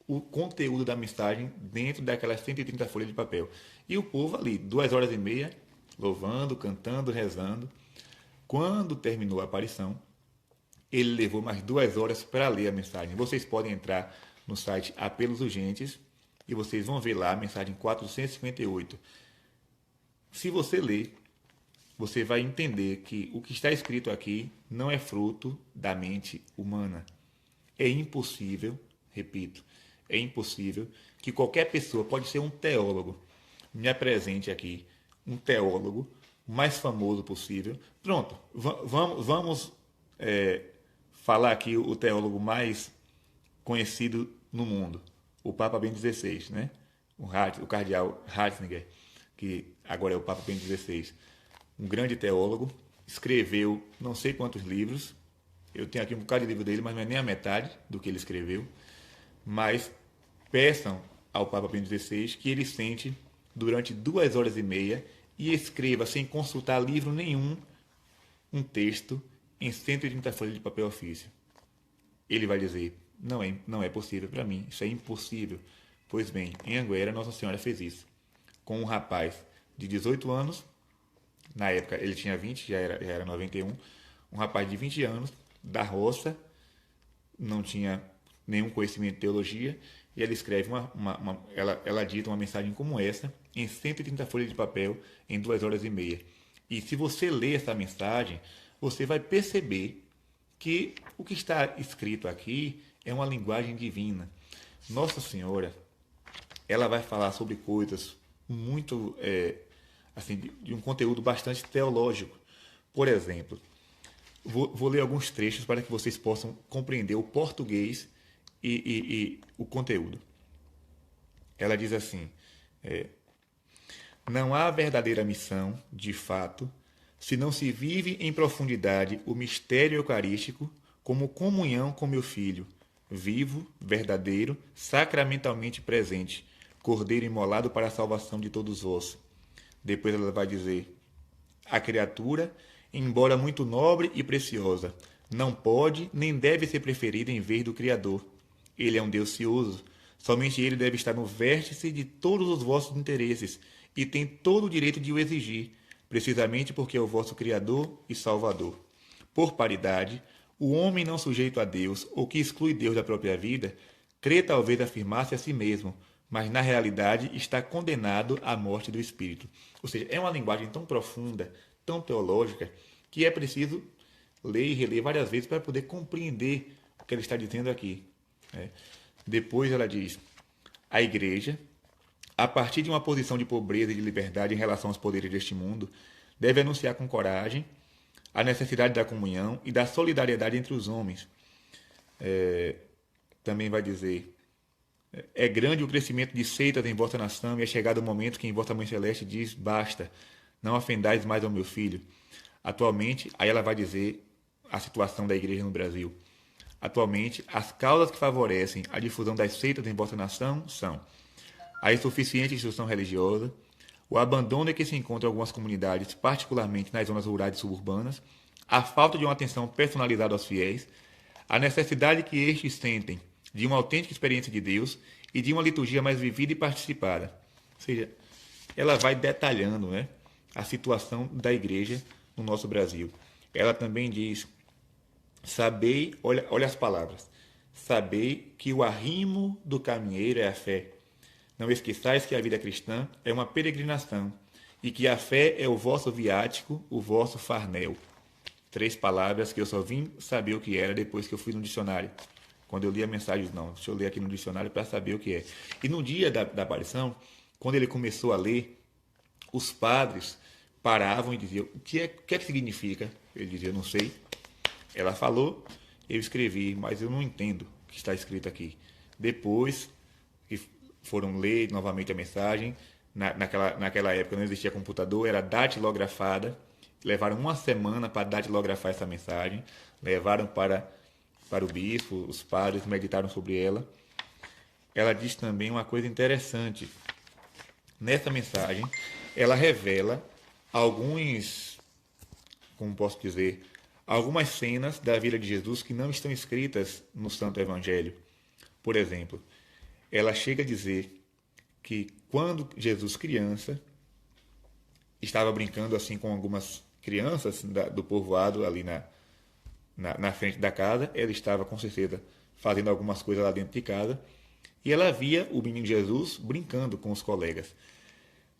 o conteúdo da mensagem dentro daquelas 130 folhas de papel. E o povo ali, 2 horas e meia, louvando, cantando, rezando. Quando terminou a aparição, ele levou mais 2 horas para ler a mensagem. Vocês podem entrar no site Apelos Urgentes e vocês vão ver lá a mensagem 458. Se você ler, você vai entender que o que está escrito aqui não é fruto da mente humana. É impossível, repito, é impossível que qualquer pessoa, pode ser um teólogo, me apresente aqui um teólogo mais famoso possível. Pronto, vamos falar aqui o teólogo mais conhecido no mundo, o Papa Bento XVI, né? O cardeal Ratzinger, que agora é o Papa Bento XVI. Um grande teólogo, escreveu não sei quantos livros. Eu tenho aqui um bocado de livro dele, mas não é nem a metade do que ele escreveu. Mas peçam ao Papa Bento XVI que ele sente durante 2 horas e meia e escreva, sem consultar livro nenhum, um texto em 130 folhas de papel ofício. Ele vai dizer: não é possível para mim, isso é impossível. Pois bem, em Anguera, Nossa Senhora fez isso com um rapaz de 18 anos, na época ele tinha 20, já era 91, um rapaz de 20 anos, da roça, não tinha nenhum conhecimento de teologia, e ela escreve ela dita uma mensagem como essa em 130 folhas de papel em 2 horas e meia. E se você ler essa mensagem, você vai perceber que o que está escrito aqui é uma linguagem divina. Nossa Senhora, ela vai falar sobre coisas muito, assim, de um conteúdo bastante teológico. Por exemplo, vou ler alguns trechos para que vocês possam compreender o português e o conteúdo. Ela diz assim: não há verdadeira missão, de fato, se não se vive em profundidade o mistério eucarístico como comunhão com meu Filho, vivo, verdadeiro, sacramentalmente presente, Cordeiro imolado para a salvação de todos vós. Depois ela vai dizer: a criatura, embora muito nobre e preciosa, não pode nem deve ser preferida em vez do Criador. Ele é um Deus cioso. Somente ele deve estar no vértice de todos os vossos interesses e tem todo o direito de o exigir, precisamente porque é o vosso Criador e Salvador. Por paridade, o homem não sujeito a Deus ou que exclui Deus da própria vida, crê talvez afirmar-se a si mesmo, mas na realidade está condenado à morte do espírito. Ou seja, é uma linguagem tão profunda, tão teológica, que é preciso ler e reler várias vezes para poder compreender o que ele está dizendo aqui. Depois ela diz: a Igreja, a partir de uma posição de pobreza e de liberdade em relação aos poderes deste mundo, deve anunciar com coragem a necessidade da comunhão e da solidariedade entre os homens. Também vai dizer: é grande o crescimento de seitas em vossa nação e é chegado o momento que em vossa Mãe Celeste diz: basta, não ofendais mais ao meu filho. Atualmente, aí ela vai dizer a situação da igreja no Brasil. Atualmente, as causas que favorecem a difusão das seitas em vossa nação são a insuficiente instrução religiosa, o abandono em que se encontram algumas comunidades, particularmente nas zonas rurais e suburbanas, a falta de uma atenção personalizada aos fiéis, a necessidade que estes sentem de uma autêntica experiência de Deus e de uma liturgia mais vivida e participada. Ou seja, ela vai detalhando, né, a situação da igreja no nosso Brasil. Ela também diz: sabei, olha as palavras, sabei que o arrimo do caminheiro é a fé. Não esqueçais que a vida cristã é uma peregrinação e que a fé é o vosso viático, o vosso farnel. 3 palavras que eu só vim saber o que era depois que eu fui no dicionário. Quando eu li a mensagem, não, deixa eu ler aqui no dicionário para saber o que é. E no dia da aparição, quando ele começou a ler, os padres paravam e diziam: o que é que significa? Ele dizia: não sei. Ela falou, eu escrevi, mas eu não entendo o que está escrito aqui. Depois que foram ler novamente a mensagem, naquela época não existia computador, era datilografada. Levaram uma semana para datilografar essa mensagem, levaram para o bispo, os padres meditaram sobre ela. Ela diz também uma coisa interessante. Nessa mensagem, ela revela como posso dizer, algumas cenas da vida de Jesus que não estão escritas no Santo Evangelho. Por exemplo, ela chega a dizer que quando Jesus criança estava brincando assim com algumas crianças do povoado ali na frente da casa, ela estava com certeza fazendo algumas coisas lá dentro de casa, e ela via o menino Jesus brincando com os colegas.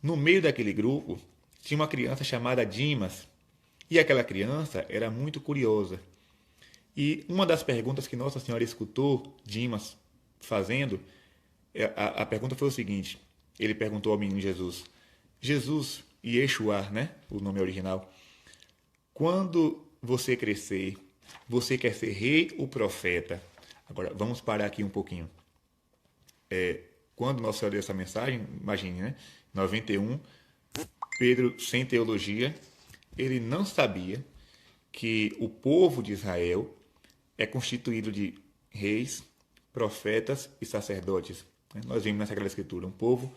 No meio daquele grupo tinha uma criança chamada Dimas, e aquela criança era muito curiosa. E uma das perguntas que Nossa Senhora escutou Dimas fazendo, a pergunta foi o seguinte: ele perguntou ao menino Jesus, Yeshua, né, o nome original, quando você crescer, você quer ser rei ou profeta? Agora, vamos parar aqui um pouquinho. Quando Nossa Senhora deu essa mensagem, imagine, né, 91, Pedro, sem teologia, ele não sabia que o povo de Israel é constituído de reis, profetas e sacerdotes. Nós vimos na Sagrada Escritura um povo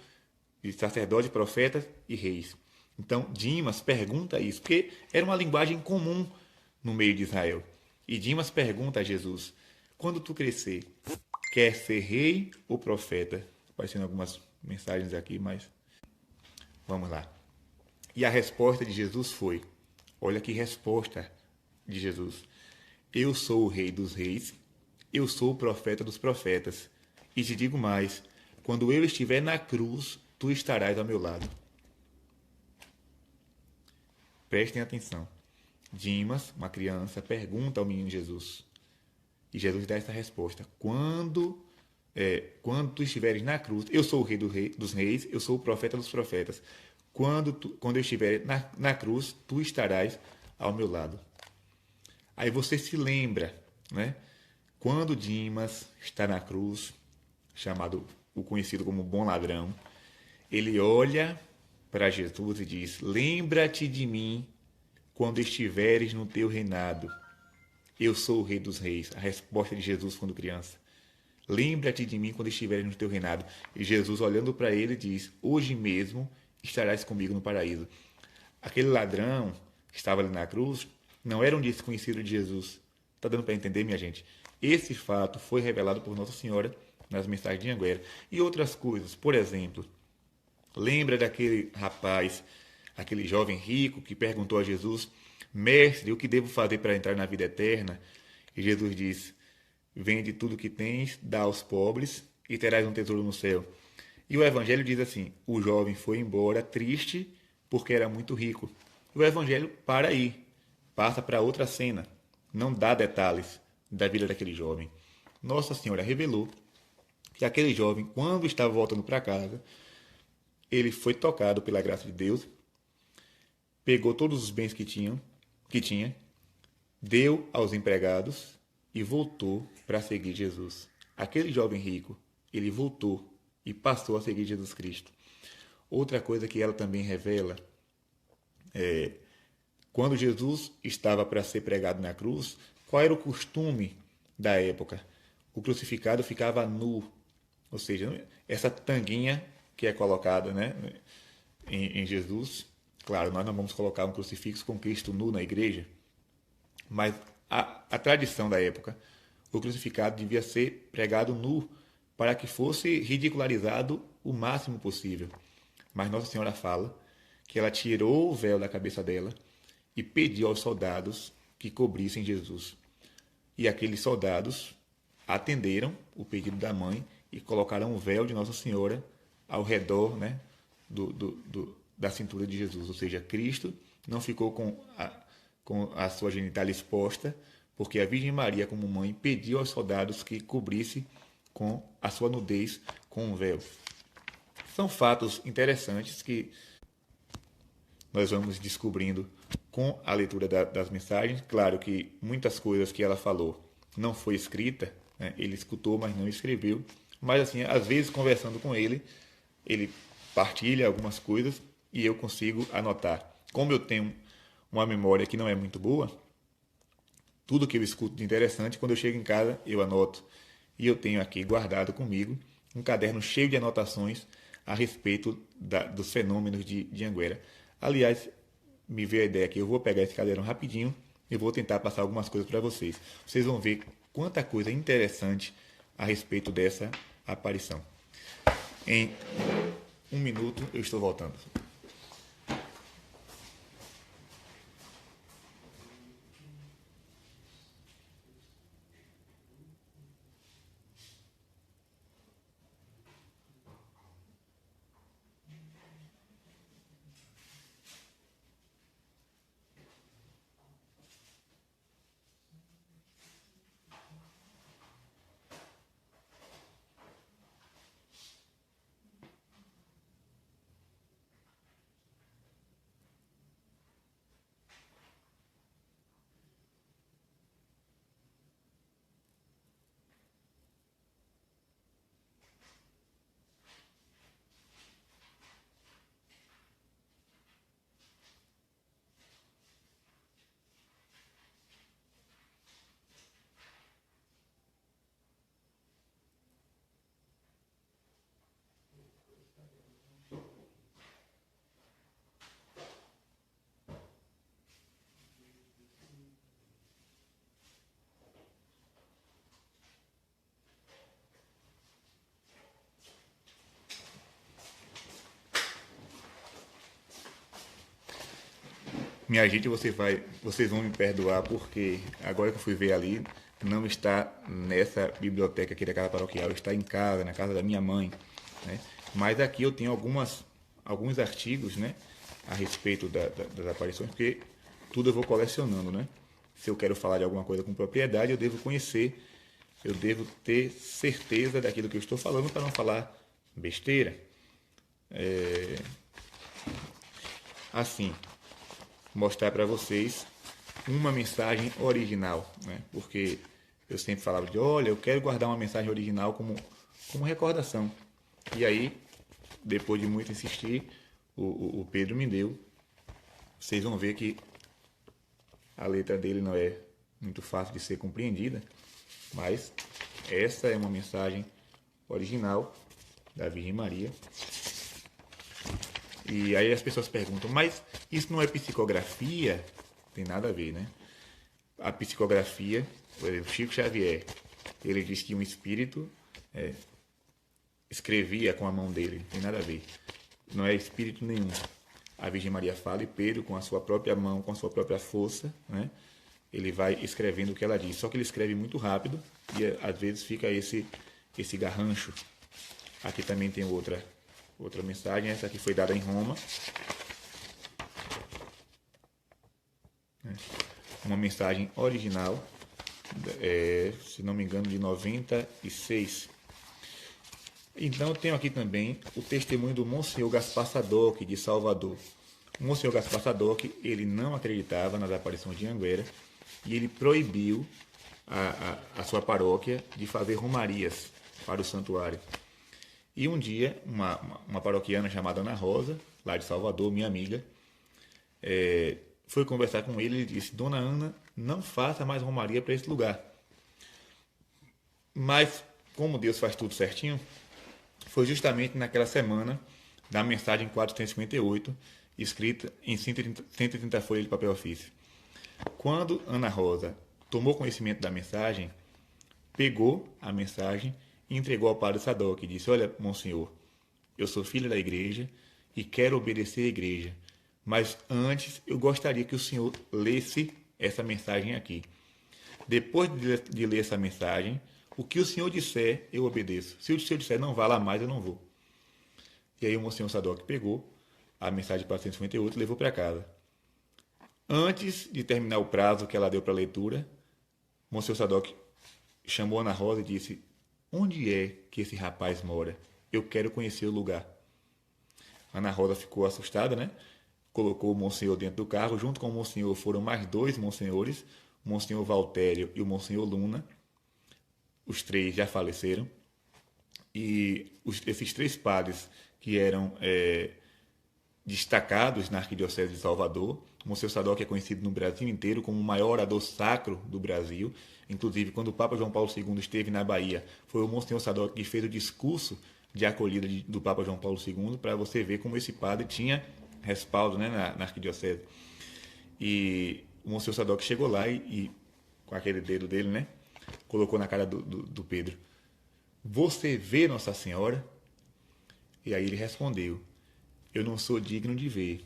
de sacerdotes, profetas e reis. Então, Dimas pergunta isso, porque era uma linguagem comum no meio de Israel. E Dimas pergunta a Jesus: quando tu crescer, quer ser rei ou profeta? Aparecendo algumas mensagens aqui, mas vamos lá. E a resposta de Jesus foi: olha que resposta de Jesus: eu sou o rei dos reis, eu sou o profeta dos profetas. E te digo mais: quando eu estiver na cruz, tu estarás ao meu lado. Prestem atenção. Dimas, uma criança, pergunta ao menino Jesus. E Jesus dá essa resposta: quando tu estiveres na cruz, eu sou o rei dos reis, eu sou o profeta dos profetas. Quando eu estiver na cruz, tu estarás ao meu lado. Aí você se lembra, né? Quando Dimas está na cruz, o conhecido como bom ladrão, ele olha para Jesus e diz: lembra-te de mim quando estiveres no teu reinado. Eu sou o rei dos reis. A resposta de Jesus quando criança: lembra-te de mim quando estiveres no teu reinado. E Jesus, olhando para ele, diz: hoje mesmo estarás comigo no paraíso. Aquele ladrão que estava ali na cruz não era um desconhecido de Jesus. Está dando para entender, minha gente? Esse fato foi revelado por Nossa Senhora nas mensagens de Anguera. E outras coisas. Por exemplo, lembra daquele rapaz, aquele jovem rico que perguntou a Jesus: mestre, o que devo fazer para entrar na vida eterna? E Jesus diz: vende tudo que tens, dá aos pobres e terás um tesouro no céu. E o Evangelho diz assim: o jovem foi embora triste porque era muito rico. O Evangelho para aí, passa para outra cena, não dá detalhes da vida daquele jovem. Nossa Senhora revelou que aquele jovem, quando estava voltando para casa, ele foi tocado pela graça de Deus, pegou todos os bens que tinha, deu aos empregados e voltou para seguir Jesus. Aquele jovem rico, ele voltou e passou a seguir Jesus Cristo. Outra coisa que ela também revela quando Jesus estava para ser pregado na cruz, qual era o costume da época, o crucificado ficava nu, ou seja, essa tanguinha que é colocada, né, em Jesus. Claro, nós não vamos colocar um crucifixo com Cristo nu na igreja, mas a tradição da época, o crucificado devia ser pregado nu para que fosse ridicularizado o máximo possível. Mas Nossa Senhora fala que ela tirou o véu da cabeça dela e pediu aos soldados que cobrissem Jesus. E aqueles soldados atenderam o pedido da mãe e colocaram o véu de Nossa Senhora ao redor, né, da cintura de Jesus. Ou seja, Cristo não ficou com a sua genitália exposta, porque a Virgem Maria, como mãe, pediu aos soldados que cobrisse com a sua nudez com um véu. São fatos interessantes que nós vamos descobrindo com a leitura das mensagens. Claro que muitas coisas que ela falou não foi escrita, né? Ele escutou, mas não escreveu. Mas, assim, às vezes, conversando com ele, ele partilha algumas coisas e eu consigo anotar. Como eu tenho uma memória que não é muito boa, tudo que eu escuto de interessante, quando eu chego em casa, eu anoto. E eu tenho aqui guardado comigo um caderno cheio de anotações a respeito dos fenômenos de Anguera. Aliás, me veio a ideia aqui, eu vou pegar esse caderno rapidinho e vou tentar passar algumas coisas para vocês. Vocês vão ver quanta coisa interessante a respeito dessa aparição. Em 1 minuto eu estou voltando. Minha gente, vocês vão me perdoar porque agora que eu fui ver ali, não está nessa biblioteca aqui da casa paroquial, está em casa, na casa da minha mãe, né? Mas aqui eu tenho alguns artigos, né, a respeito das aparições, porque tudo eu vou colecionando, né? Se eu quero falar de alguma coisa com propriedade, eu devo conhecer, eu devo ter certeza daquilo que eu estou falando para não falar besteira. Assim, mostrar para vocês uma mensagem original, né? Porque eu sempre falava olha, eu quero guardar uma mensagem original como recordação. E aí, depois de muito insistir, o Pedro me deu. Vocês vão ver que a letra dele não é muito fácil de ser compreendida, mas essa é uma mensagem original da Virgem Maria. E aí as pessoas perguntam, mas isso não é psicografia? Tem nada a ver, né? A psicografia, por exemplo, Chico Xavier, ele diz que um espírito escrevia com a mão dele, não tem nada a ver. Não é espírito nenhum. A Virgem Maria fala e Pedro, com a sua própria mão, com a sua própria força, né? Ele vai escrevendo o que ela diz. Só que ele escreve muito rápido e às vezes fica esse garrancho. Aqui também tem outra mensagem, essa aqui foi dada em Roma. Uma mensagem original, se não me engano, de 96. Então eu tenho aqui também o testemunho do Monsenhor Gaspar Sadoc, de Salvador. O Monsenhor Gaspar Sadoc, ele não acreditava nas aparições de Anguera e ele proibiu a sua paróquia de fazer romarias para o santuário. E um dia, uma paroquiana chamada Ana Rosa, lá de Salvador, minha amiga, foi conversar com ele e disse, Dona Ana, não faça mais romaria para esse lugar. Mas, como Deus faz tudo certinho, foi justamente naquela semana da mensagem 458, escrita em 130 folhas de papel ofício. Quando Ana Rosa tomou conhecimento da mensagem, pegou a mensagem e entregou ao padre Sadoc e disse: olha, monsenhor, eu sou filho da igreja e quero obedecer à igreja, mas antes eu gostaria que o senhor lesse essa mensagem aqui. Depois de ler essa mensagem, o que o senhor disser, eu obedeço. Se o senhor disser não vá lá mais, eu não vou. E aí o monsenhor Sadoc pegou a mensagem 458 e levou para casa. Antes de terminar o prazo que ela deu para a leitura, o monsenhor Sadoc chamou Ana Rosa e disse: onde é que esse rapaz mora? Eu quero conhecer o lugar. Ana Rosa ficou assustada, né? Colocou o monsenhor dentro do carro. Junto com o monsenhor foram mais 2 monsenhores, o monsenhor Valtério e o monsenhor Luna. Os 3 já faleceram. E esses 3 padres que eram destacados na Arquidiocese de Salvador. O monsenhor Sadoc é conhecido no Brasil inteiro como o maior orador sacro do Brasil. Inclusive, quando o Papa João Paulo II esteve na Bahia, foi o monsenhor Sadoc que fez o discurso de acolhida do Papa João Paulo II, para você ver como esse padre tinha respaldo, né, na Arquidiocese. E o monsenhor Sadoc chegou lá e com aquele dedo dele, né, colocou na cara do Pedro: você vê Nossa Senhora? E aí ele respondeu: eu não sou digno de ver,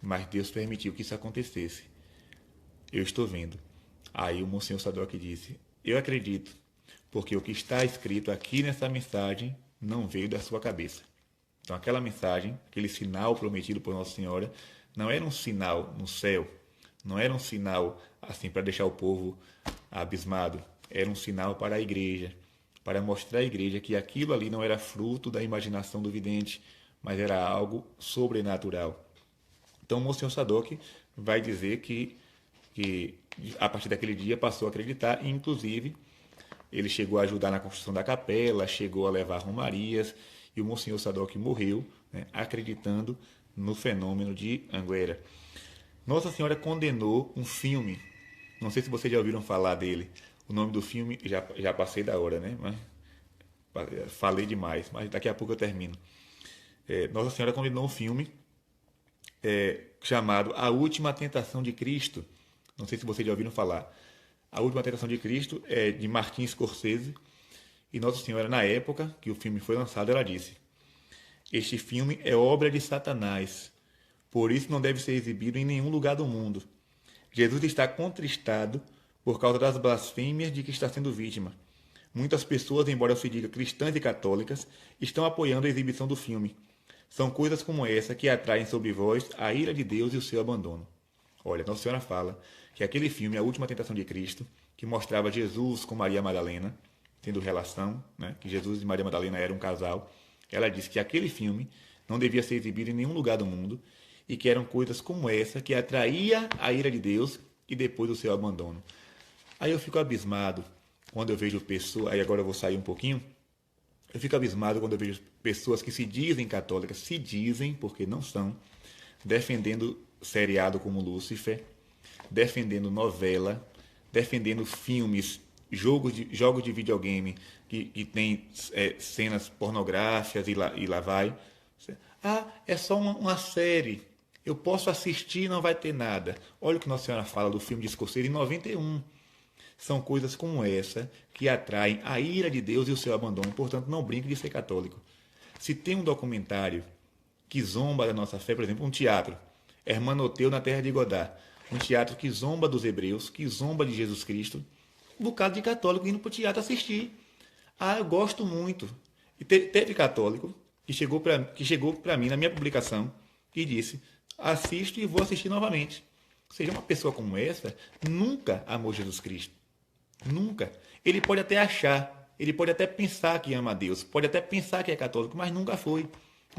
mas Deus permitiu que isso acontecesse. Eu estou vendo. Aí o monsenhor Sadoc disse: eu acredito, porque o que está escrito aqui nessa mensagem não veio da sua cabeça. Então aquela mensagem, aquele sinal prometido por Nossa Senhora, não era um sinal no céu, não era um sinal assim para deixar o povo abismado, era um sinal para a igreja, para mostrar à igreja que aquilo ali não era fruto da imaginação do vidente, mas era algo sobrenatural. Então o monsenhor Sadoc vai dizer que a partir daquele dia passou a acreditar, e inclusive ele chegou a ajudar na construção da capela, chegou a levar romarias, e o monsenhor Sadoc morreu, né, acreditando no fenômeno de Anguera. Nossa Senhora condenou um filme, não sei se vocês já ouviram falar dele. O nome do filme, já passei da hora, né? Mas falei demais, mas daqui a pouco eu termino. Nossa Senhora condenou um filme chamado A Última Tentação de Cristo. Não sei se vocês já ouviram falar. A Última Tentação de Cristo é de Martin Scorsese. E Nossa Senhora, na época que o filme foi lançado, ela disse: este filme é obra de Satanás, por isso não deve ser exibido em nenhum lugar do mundo. Jesus está contristado por causa das blasfêmias de que está sendo vítima. Muitas pessoas, embora se diga cristãs e católicas, estão apoiando a exibição do filme. São coisas como essa que atraem sobre vós a ira de Deus e o seu abandono. Olha, Nossa Senhora fala que aquele filme, A Última Tentação de Cristo, que mostrava Jesus com Maria Madalena, tendo relação, né, que Jesus e Maria Madalena eram um casal, ela disse que aquele filme não devia ser exibido em nenhum lugar do mundo e que eram coisas como essa que atraía a ira de Deus e depois o seu abandono. Aí eu fico abismado quando eu vejo pessoas, aí agora eu vou sair um pouquinho, eu fico abismado quando eu vejo pessoas que se dizem católicas, se dizem, porque não são, defendendo seriado como Lúcifer, defendendo novela, defendendo filmes, jogos de videogame que tem cenas pornográficas e lá vai. Ah, é só uma série. Eu posso assistir e não vai ter nada. Olha o que Nossa Senhora fala do filme de Scorsese em 91. São coisas como essa que atraem a ira de Deus e o seu abandono. Portanto, não brinque de ser católico. Se tem um documentário que zomba da nossa fé, por exemplo, um teatro, Hermanoteu na Terra de Godard, um teatro que zomba dos hebreus, que zomba de Jesus Cristo, um bocado de católico indo para o teatro assistir. Ah, eu gosto muito. E teve católico que chegou para mim na minha publicação e disse: assisto e vou assistir novamente. Ou seja, uma pessoa como essa nunca amou Jesus Cristo. Nunca. Ele pode até achar, ele pode até pensar que ama a Deus, pode até pensar que é católico, mas nunca foi.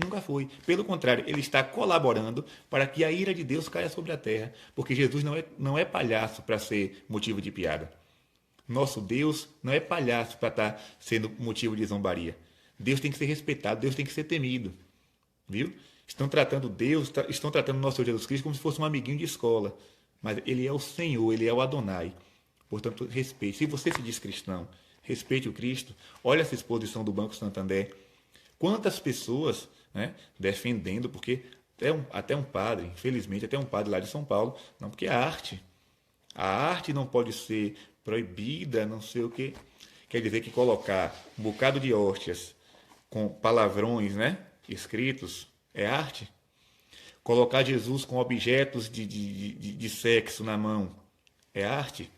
Nunca foi. Pelo contrário, ele está colaborando para que a ira de Deus caia sobre a terra, porque Jesus não é palhaço para ser motivo de piada. Nosso Deus não é palhaço para estar sendo motivo de zombaria. Deus tem que ser respeitado, Deus tem que ser temido. Viu? Estão tratando Deus, estão tratando o nosso Jesus Cristo como se fosse um amiguinho de escola. Mas ele é o Senhor, ele é o Adonai. Portanto, respeite. Se você se diz cristão, respeite o Cristo. Olha essa exposição do Banco Santander. Quantas pessoas, né, defendendo, porque até um padre, infelizmente, até um padre lá de São Paulo, não, porque a arte não pode ser proibida, não sei o quê. Quer dizer que colocar um bocado de hóstias com palavrões, né, escritos é arte? Colocar Jesus com objetos de sexo na mão é arte?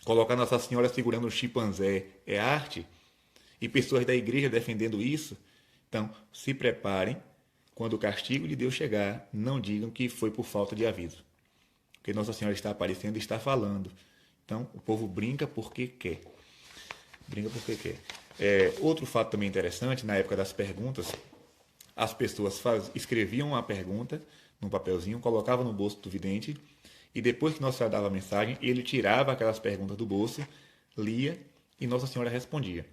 Colocar Nossa Senhora segurando um chimpanzé é arte? E pessoas da igreja defendendo isso? Então, se preparem. Quando o castigo de Deus chegar, não digam que foi por falta de aviso. Porque Nossa Senhora está aparecendo e está falando. Então, o povo brinca porque quer. Brinca porque quer. Outro fato também interessante, na época das perguntas, as pessoas escreviam a pergunta num papelzinho, colocavam no bolso do vidente, e depois que Nossa Senhora dava a mensagem, ele tirava aquelas perguntas do bolso, lia, e Nossa Senhora respondia.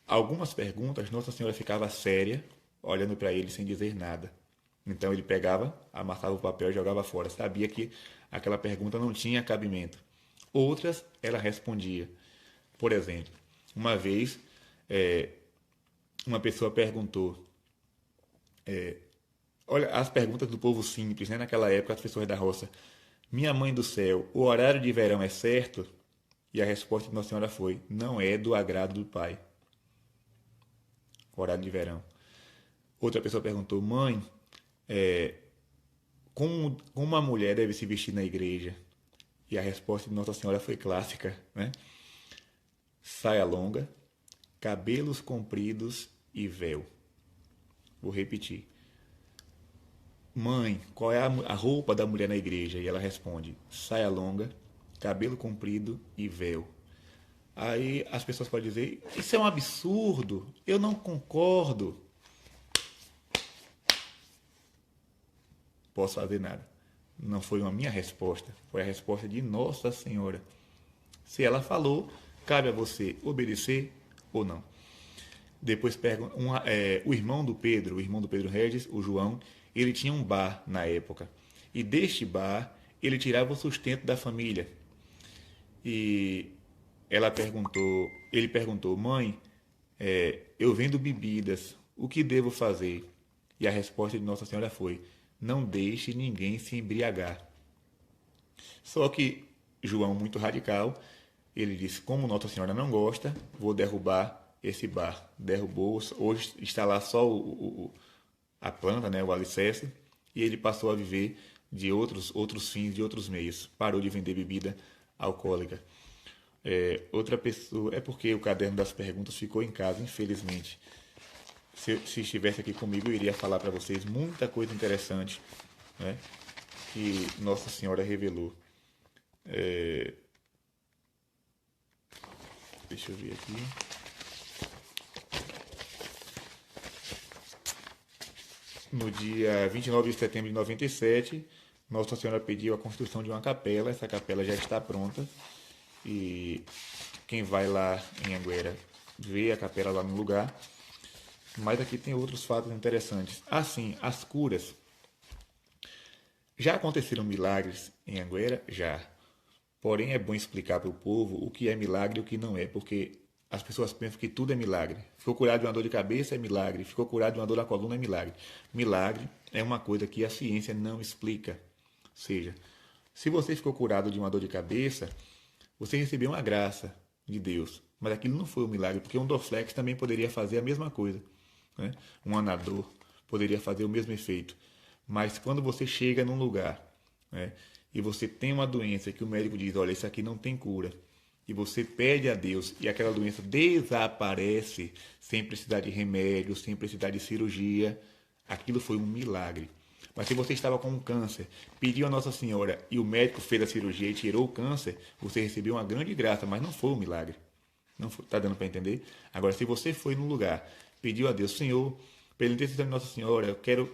Algumas perguntas, Nossa Senhora ficava séria, olhando para ele sem dizer nada. Então ele pegava, amassava o papel e jogava fora. Sabia que aquela pergunta não tinha cabimento. Outras, ela respondia. Por exemplo, uma vez, uma pessoa perguntou, olha as perguntas do povo simples, né? Naquela época, as pessoas da roça. Minha mãe do céu, o horário de verão é certo? E a resposta de Nossa Senhora foi, não é do agrado do Pai. O horário de verão. Outra pessoa perguntou, mãe, como uma mulher deve se vestir na igreja? E a resposta de Nossa Senhora foi clássica, né? Saia longa, cabelos compridos e véu. Vou repetir. Mãe, qual é a roupa da mulher na igreja? E ela responde, saia longa, cabelo comprido e véu. Aí as pessoas podem dizer, isso é um absurdo, eu não concordo. Posso fazer nada. Não foi a minha resposta, foi a resposta de Nossa Senhora. Se ela falou, cabe a você obedecer ou não. Depois o irmão do Pedro Regis, o João, ele tinha um bar na época. E deste bar, ele tirava o sustento da família. E ele perguntou, mãe, eu vendo bebidas, o que devo fazer? E a resposta de Nossa Senhora foi, não deixe ninguém se embriagar. Só que João, muito radical, ele disse, como Nossa Senhora não gosta, vou derrubar esse bar. Derrubou, hoje está lá só a planta, né, o alicerce, e ele passou a viver de outros fins, de outros meios. Parou de vender bebida alcoólica. Outra pessoa, é porque o caderno das perguntas ficou em casa, infelizmente. Se estivesse aqui comigo, eu iria falar para vocês muita coisa interessante, né, que Nossa Senhora revelou. Deixa eu ver aqui. No dia 29 de setembro de 97, Nossa Senhora pediu a construção de uma capela. Essa capela já está pronta. E quem vai lá em Anguera vê a capela lá no lugar. Mas aqui tem outros fatos interessantes. Assim, as curas. Já aconteceram milagres em Anguera? Já. Porém, é bom explicar para o povo o que é milagre e o que não é, porque as pessoas pensam que tudo é milagre. Ficou curado de uma dor de cabeça é milagre. Ficou curado de uma dor na coluna é milagre. Milagre é uma coisa que a ciência não explica. Ou seja, se você ficou curado de uma dor de cabeça, você recebeu uma graça de Deus. Mas aquilo não foi um milagre, porque um Dorflex também poderia fazer a mesma coisa, né? Um anador poderia fazer o mesmo efeito. Mas quando você chega num lugar, né, e você tem uma doença que o médico diz, olha, isso aqui não tem cura, e você pede a Deus e aquela doença desaparece sem precisar de remédio, sem precisar de cirurgia, aquilo foi um milagre. Mas se você estava com um câncer, pediu a Nossa Senhora e o médico fez a cirurgia e tirou o câncer, você recebeu uma grande graça, mas não foi um milagre. Não está dando para entender? Agora, se você foi num lugar, pediu a Deus, Senhor, pela intercessão de Nossa Senhora, eu quero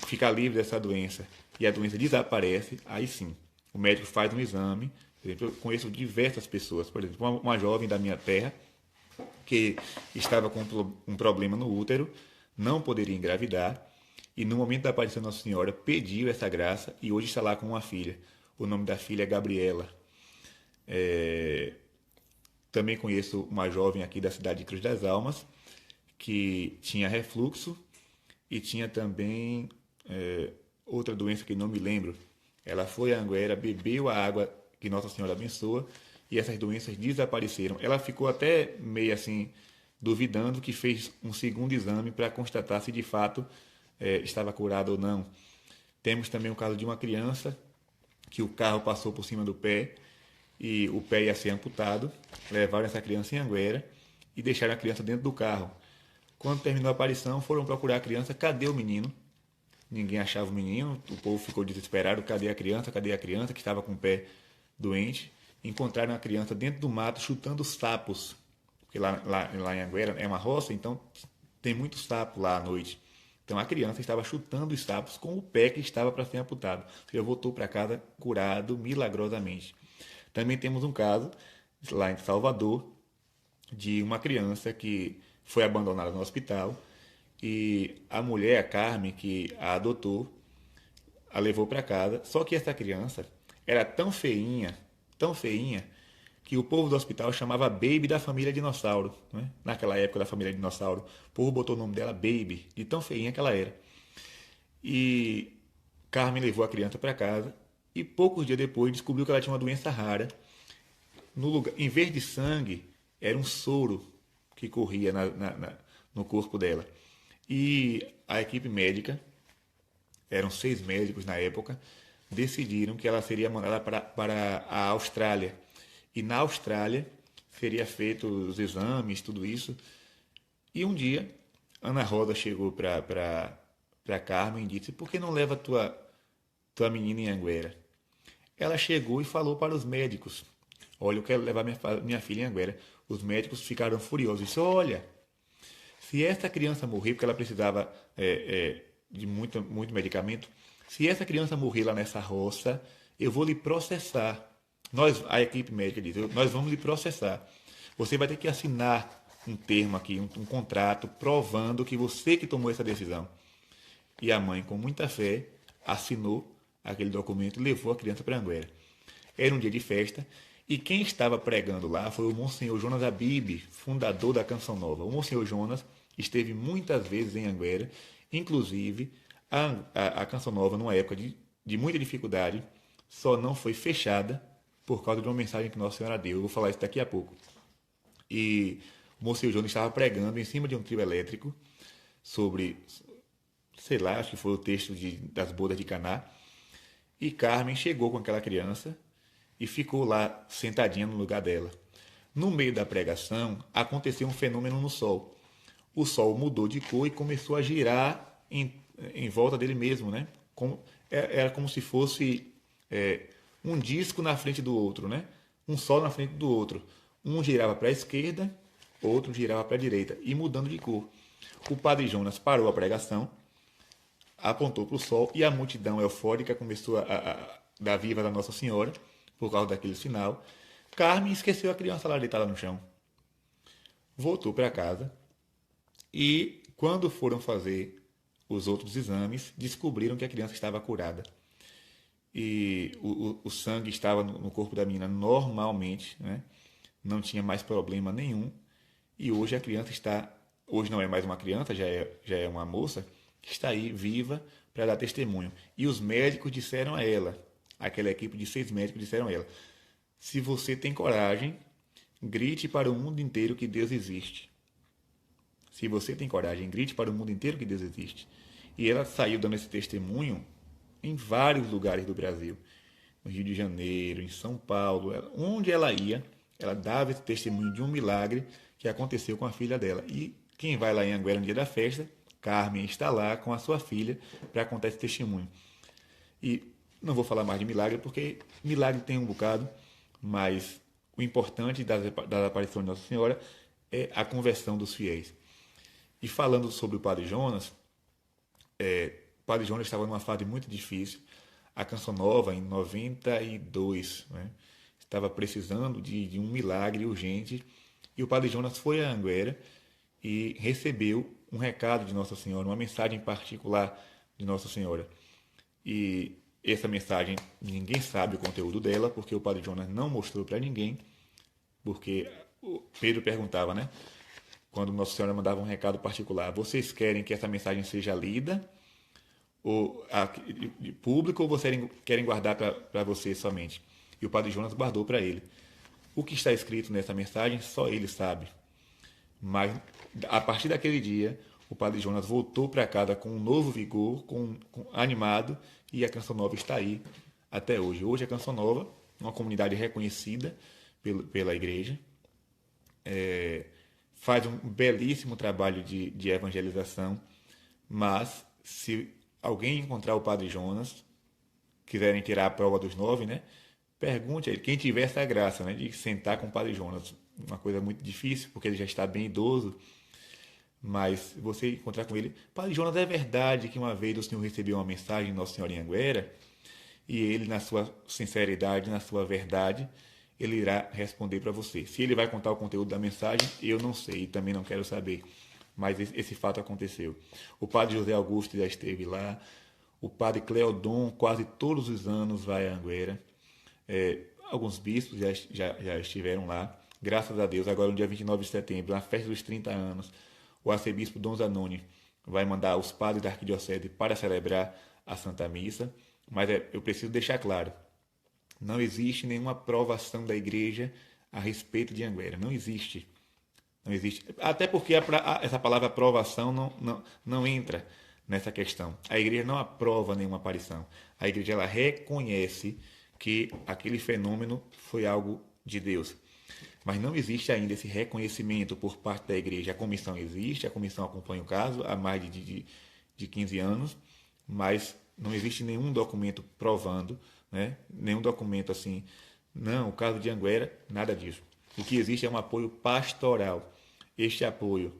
ficar livre dessa doença, e a doença desaparece, aí sim, o médico faz um exame. Por exemplo, eu conheço diversas pessoas, por exemplo, uma jovem da minha terra que estava com um problema no útero, não poderia engravidar, e no momento da aparição de Nossa Senhora pediu essa graça e hoje está lá com uma filha. O nome da filha é Gabriela. Também conheço uma jovem aqui da cidade de Cruz das Almas que tinha refluxo e tinha também outra doença que não me lembro. Ela foi a Anguera, bebeu a água que Nossa Senhora abençoa e essas doenças desapareceram. Ela ficou até meio assim duvidando, que fez um segundo exame para constatar se de fato estava curada ou não. Temos também o caso de uma criança que o carro passou por cima do pé e o pé ia ser amputado. Levaram essa criança em Anguera e deixaram a criança dentro do carro. Quando terminou a aparição, foram procurar a criança. Cadê o menino? Ninguém achava o menino. O povo ficou desesperado. Cadê a criança? Cadê a criança que estava com o pé doente? Encontraram a criança dentro do mato chutando sapos. Porque lá em Anguera é uma roça, então tem muito sapo lá à noite. Então a criança estava chutando os sapos com o pé que estava para ser amputado. Ele voltou para casa curado milagrosamente. Também temos um caso lá em Salvador de uma criança que foi abandonada no hospital e a mulher, a Carmen, que a adotou, a levou para casa. Só que essa criança era tão feinha, que o povo do hospital chamava Baby da família Dinossauro. Né? Naquela época da família Dinossauro, o povo botou o nome dela Baby, de tão feinha que ela era. E Carmen levou a criança para casa e poucos dias depois descobriu que ela tinha uma doença rara. No lugar, em vez de sangue, era um soro que corria no corpo dela. E a equipe médica, eram 6 médicos na época, decidiram que ela seria mandada para a Austrália. E na Austrália seria feito os exames, tudo isso. E um dia, Ana Rosa chegou para Carmen e disse: por que não leva tua menina em Anguera? Ela chegou e falou para os médicos: olha, eu quero levar minha filha em Anguera. Os médicos ficaram furiosos. Disse: olha, se essa criança morrer, porque ela precisava de muito medicamento, se essa criança morrer lá nessa roça, eu vou lhe processar. A equipe médica diz: nós vamos lhe processar. Você vai ter que assinar um termo aqui, um contrato, provando que você que tomou essa decisão. E a mãe, com muita fé, assinou aquele documento e levou a criança para Anguera. Era um dia de festa e quem estava pregando lá foi o Monsenhor Jonas Abib, fundador da Canção Nova. O Monsenhor Jonas esteve muitas vezes em Anguera, inclusive a Canção Nova, numa época de muita dificuldade, só não foi fechada por causa de uma mensagem que Nossa Senhora deu. Eu vou falar isso daqui a pouco. E o Monsenhor Jonas estava pregando em cima de um trio elétrico sobre, sei lá, acho que foi o texto das bodas de Caná. E Carmen chegou com aquela criança e ficou lá sentadinha no lugar dela. No meio da pregação, aconteceu um fenômeno no Sol. O Sol mudou de cor e começou a girar em volta dele mesmo, né? Era como se fosse um disco na frente do outro, né? Um Sol na frente do outro. Um girava para a esquerda, outro girava para a direita, e mudando de cor. O padre Jonas parou a pregação, apontou para o Sol e a multidão eufórica começou a dar viva da Nossa Senhora, por causa daquele sinal. Carmen esqueceu a criança lá deitada no chão. Voltou para casa e, quando foram fazer os outros exames, descobriram que a criança estava curada. E o sangue estava no corpo da menina normalmente, né? Não tinha mais problema nenhum. E hoje a criança está... Hoje não é mais uma criança, já é uma moça, que está aí viva para dar testemunho. E os médicos disseram a ela, aquela equipe de 6 médicos disseram a ela: se você tem coragem, grite para o mundo inteiro que Deus existe. Se você tem coragem, grite para o mundo inteiro que Deus existe. E ela saiu dando esse testemunho em vários lugares do Brasil. No Rio de Janeiro, em São Paulo, onde ela ia, ela dava esse testemunho de um milagre que aconteceu com a filha dela. E quem vai lá em Anguera no dia da festa, Carmen está lá com a sua filha para contar esse testemunho. E não vou falar mais de milagre, porque milagre tem um bocado, mas o importante das aparições de Nossa Senhora é a conversão dos fiéis. E falando sobre o Padre Jonas, o Padre Jonas estava numa fase muito difícil. A Canção Nova, em 92, né, estava precisando de um milagre urgente. E o Padre Jonas foi a Anguera e recebeu um recado de Nossa Senhora, uma mensagem particular de Nossa Senhora. E essa mensagem, ninguém sabe o conteúdo dela, porque o Padre Jonas não mostrou para ninguém, porque o Pedro perguntava, né? Quando Nossa Senhora mandava um recado particular, vocês querem que essa mensagem seja lida ou de público, ou vocês querem guardar para vocês somente? E o Padre Jonas guardou para ele. O que está escrito nessa mensagem, só ele sabe. Mas, a partir daquele dia, o Padre Jonas voltou para casa com um novo vigor, animado, e a Canção Nova está aí até hoje. Hoje a Canção Nova, uma comunidade reconhecida pela igreja, faz um belíssimo trabalho de evangelização, mas se alguém encontrar o Padre Jonas, quiserem tirar a prova dos 9, né? Pergunte a ele, quem tiver essa graça, né, de sentar com o Padre Jonas, uma coisa muito difícil, porque ele já está bem idoso, mas você encontrar com ele, Padre Jonas, é verdade que uma vez o senhor recebeu uma mensagem de Nossa Senhora em Anguera, e ele, na sua sinceridade, na sua verdade, ele irá responder para você. Se ele vai contar o conteúdo da mensagem, eu não sei, e também não quero saber, mas esse fato aconteceu. O Padre José Augusto já esteve lá, o Padre Cleodon quase todos os anos vai a Anguera, alguns bispos já estiveram lá, graças a Deus. Agora no dia 29 de setembro, na festa dos 30 anos, o arcebispo Dom Zanoni vai mandar os padres da arquidiocese para celebrar a Santa Missa, mas eu preciso deixar claro, não existe nenhuma provação da igreja a respeito de Anguera, não existe. Não existe. Até porque essa palavra aprovação não entra nessa questão. A igreja não aprova nenhuma aparição. A igreja ela reconhece que aquele fenômeno foi algo de Deus. Mas não existe ainda esse reconhecimento por parte da igreja. A comissão existe, a comissão acompanha o caso há mais de 15 anos, mas não existe nenhum documento provando, né? Nenhum documento assim, não, o caso de Anguera, nada disso. O que existe é um apoio pastoral. Este apoio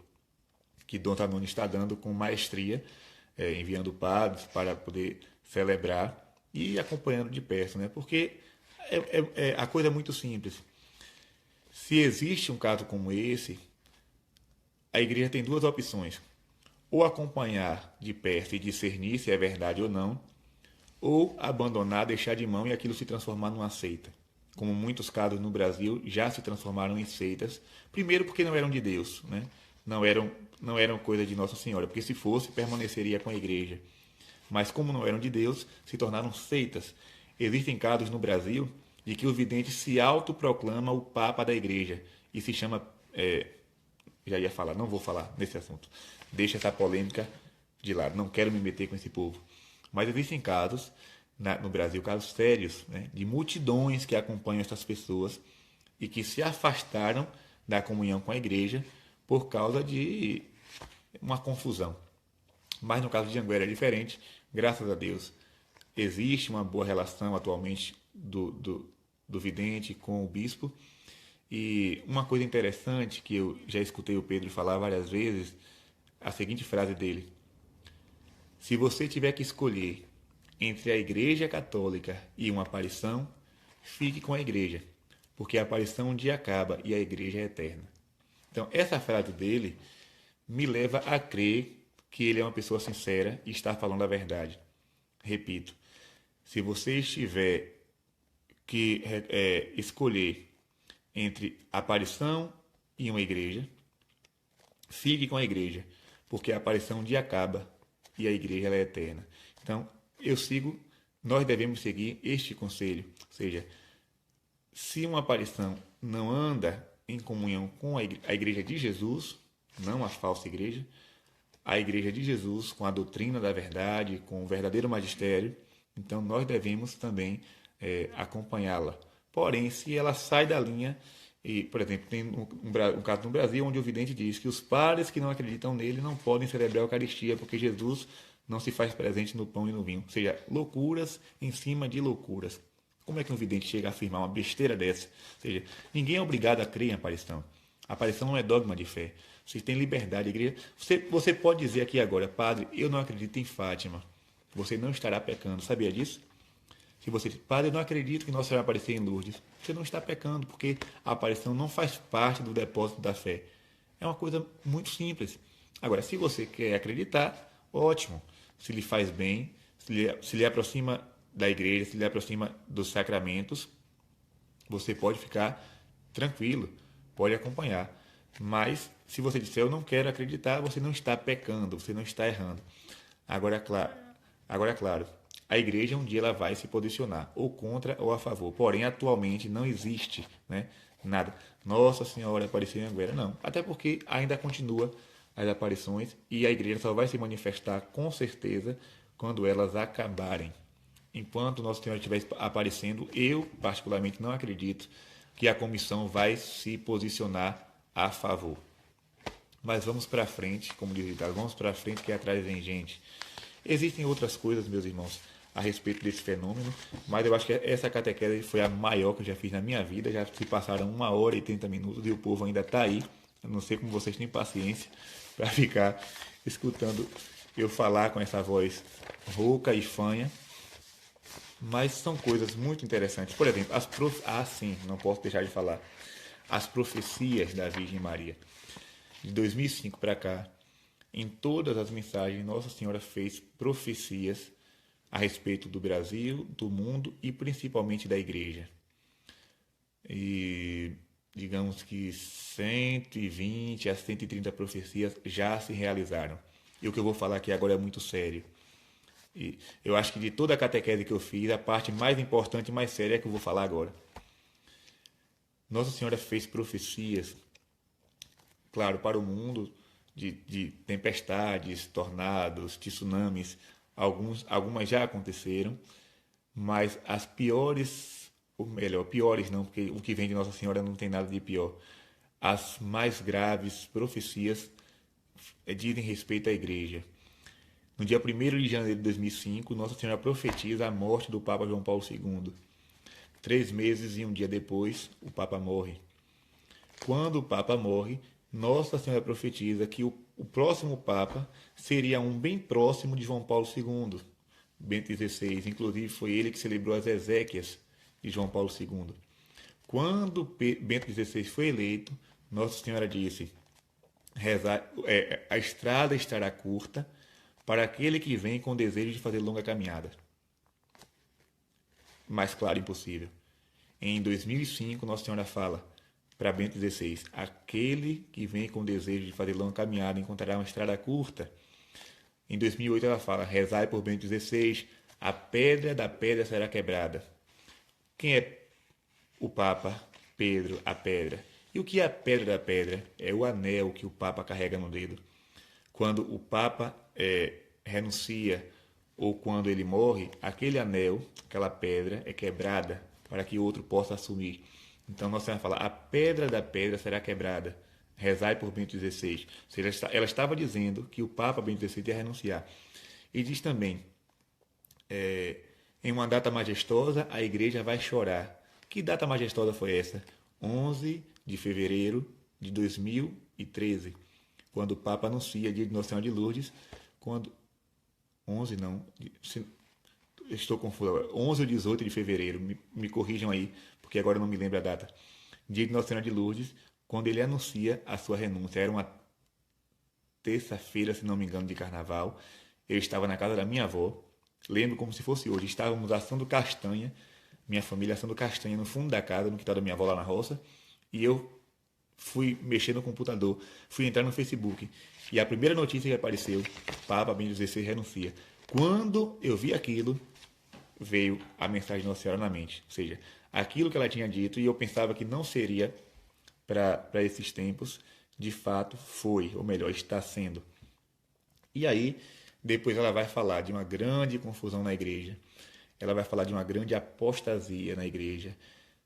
que Dom Zanoni está dando com maestria, enviando padres para poder celebrar e acompanhando de perto, né? Porque a coisa é muito simples. Se existe um caso como esse, a igreja tem duas opções: ou acompanhar de perto e discernir se é verdade ou não, ou abandonar, deixar de mão e aquilo se transformar numa seita. Como muitos casos no Brasil já se transformaram em seitas, primeiro porque não eram de Deus, né? Não eram coisa de Nossa Senhora, porque se fosse, permaneceria com a igreja. Mas como não eram de Deus, se tornaram seitas. Existem casos no Brasil de que o vidente se autoproclama o Papa da igreja e se chama... já ia falar, não vou falar nesse assunto. Deixa essa polêmica de lado, não quero me meter com esse povo. Mas existem casos no Brasil, casos sérios, né, de multidões que acompanham essas pessoas e que se afastaram da comunhão com a igreja por causa de uma confusão. Mas no caso de Anguera é diferente, graças a Deus. Existe uma boa relação atualmente do vidente com o bispo. E uma coisa interessante que eu já escutei o Pedro falar várias vezes, a seguinte frase dele: se você tiver que escolher entre a Igreja Católica e uma aparição, fique com a Igreja, porque a aparição um dia acaba e a Igreja é eterna. Então, essa frase dele me leva a crer que ele é uma pessoa sincera e está falando a verdade. Repito, se você tiver que escolher entre aparição e uma igreja, fique com a igreja, porque a aparição um dia acaba e a igreja ela é eterna. Então, nós devemos seguir este conselho, ou seja, se uma aparição não anda em comunhão com a igreja de Jesus, não a falsa igreja, a igreja de Jesus, com a doutrina da verdade, com o verdadeiro magistério, então nós devemos também acompanhá-la. Porém, se ela sai da linha, e, por exemplo, tem um caso no Brasil onde o vidente diz que os padres que não acreditam nele não podem celebrar a Eucaristia porque Jesus não se faz presente no pão e no vinho. Ou seja, loucuras em cima de loucuras. Como é que um vidente chega a afirmar uma besteira dessa? Ou seja, ninguém é obrigado a crer em aparição. A aparição não é dogma de fé. Você tem liberdade, igreja. Você pode dizer aqui agora, padre, eu não acredito em Fátima. Você não estará pecando. Sabia disso? Se você diz, padre, eu não acredito que Nossa Senhora apareceu em Lourdes, você não está pecando, porque a aparição não faz parte do depósito da fé. É uma coisa muito simples. Agora, se você quer acreditar, ótimo. Se lhe faz bem, se lhe aproxima da igreja, se lhe aproxima dos sacramentos, você pode ficar tranquilo, pode acompanhar. Mas, se você disser, eu não quero acreditar, você não está pecando, você não está errando. Agora, é claro, a igreja um dia ela vai se posicionar, ou contra ou a favor. Porém, atualmente não existe, né, nada. Nossa Senhora apareceu em Anguera. Não. Até porque ainda continua as aparições e a igreja só vai se manifestar com certeza quando elas acabarem. Enquanto Nossa Senhora estiver aparecendo, eu particularmente não acredito que a comissão vai se posicionar a favor. Mas vamos para frente, como diz o ditado, vamos para frente que atrás vem gente. Existem outras coisas, meus irmãos, a respeito desse fenômeno, mas eu acho que essa catequese foi a maior que eu já fiz na minha vida. Já se passaram 1 hora e 30 minutos e o povo ainda está aí. Eu não sei como vocês têm paciência para ficar escutando eu falar com essa voz rouca e fanha. Mas são coisas muito interessantes. Por exemplo, sim, não posso deixar de falar. As profecias da Virgem Maria. De 2005 para cá, em todas as mensagens, Nossa Senhora fez profecias a respeito do Brasil, do mundo e principalmente da igreja. E digamos que 120 a 130 profecias já se realizaram. E o que eu vou falar aqui agora é muito sério. E eu acho que de toda a catequese que eu fiz, a parte mais importante e mais séria é que eu vou falar agora. Nossa Senhora fez profecias, claro, para o mundo, de tempestades, tornados, tsunamis. Algumas já aconteceram, mas as piores, ou melhor, piores não, porque o que vem de Nossa Senhora não tem nada de pior. As mais graves profecias dizem respeito à igreja. No dia 1º de janeiro de 2005, Nossa Senhora profetiza a morte do Papa João Paulo II. 3 meses e um dia depois, o Papa morre. Quando o Papa morre, Nossa Senhora profetiza que o próximo Papa seria um bem próximo de João Paulo II, Bento XVI. Inclusive, foi ele que celebrou as exéquias de João Paulo II. Quando Bento XVI foi eleito, Nossa Senhora disse: a estrada estará curta para aquele que vem com desejo de fazer longa caminhada. Mais claro, impossível. Em 2005, Nossa Senhora fala para Bento XVI: aquele que vem com desejo de fazer longa caminhada encontrará uma estrada curta. Em 2008, ela fala: rezai por Bento XVI, a pedra da pedra será quebrada. Quem é o Papa? Pedro, a pedra. E o que é a pedra da pedra? É o anel que o Papa carrega no dedo. Quando o Papa renuncia ou quando ele morre, aquele anel, aquela pedra é quebrada para que outro possa assumir. Então Nossa Senhora fala: a pedra da pedra será quebrada. Rezai por Bento XVI. Ela estava dizendo que o Papa Bento XVI ia renunciar. E diz também: em uma data majestosa, a igreja vai chorar. Que data majestosa foi essa? 11 de fevereiro de 2013, quando o Papa anuncia dia de Nossa Senhora de Lourdes, quando 11 não, estou confuso agora, 11 ou 18 de fevereiro, me corrijam aí, porque agora eu não me lembro a data, dia de Nossa Senhora de Lourdes, quando ele anuncia a sua renúncia. Era uma terça-feira, se não me engano, de carnaval. Eu estava na casa da minha avó, lembro como se fosse hoje, estávamos assando castanha, minha família assando castanha no fundo da casa, no quintal da minha avó lá na roça, e eu fui mexer no computador, fui entrar no Facebook, e a primeira notícia que apareceu: Papa Bento XVI renuncia. Quando eu vi aquilo, veio a mensagem de Nossa Senhora na mente. Ou seja, aquilo que ela tinha dito, e eu pensava que não seria para esses tempos, de fato foi, ou melhor, está sendo. E aí, depois ela vai falar de uma grande confusão na igreja, ela vai falar de uma grande apostasia na igreja,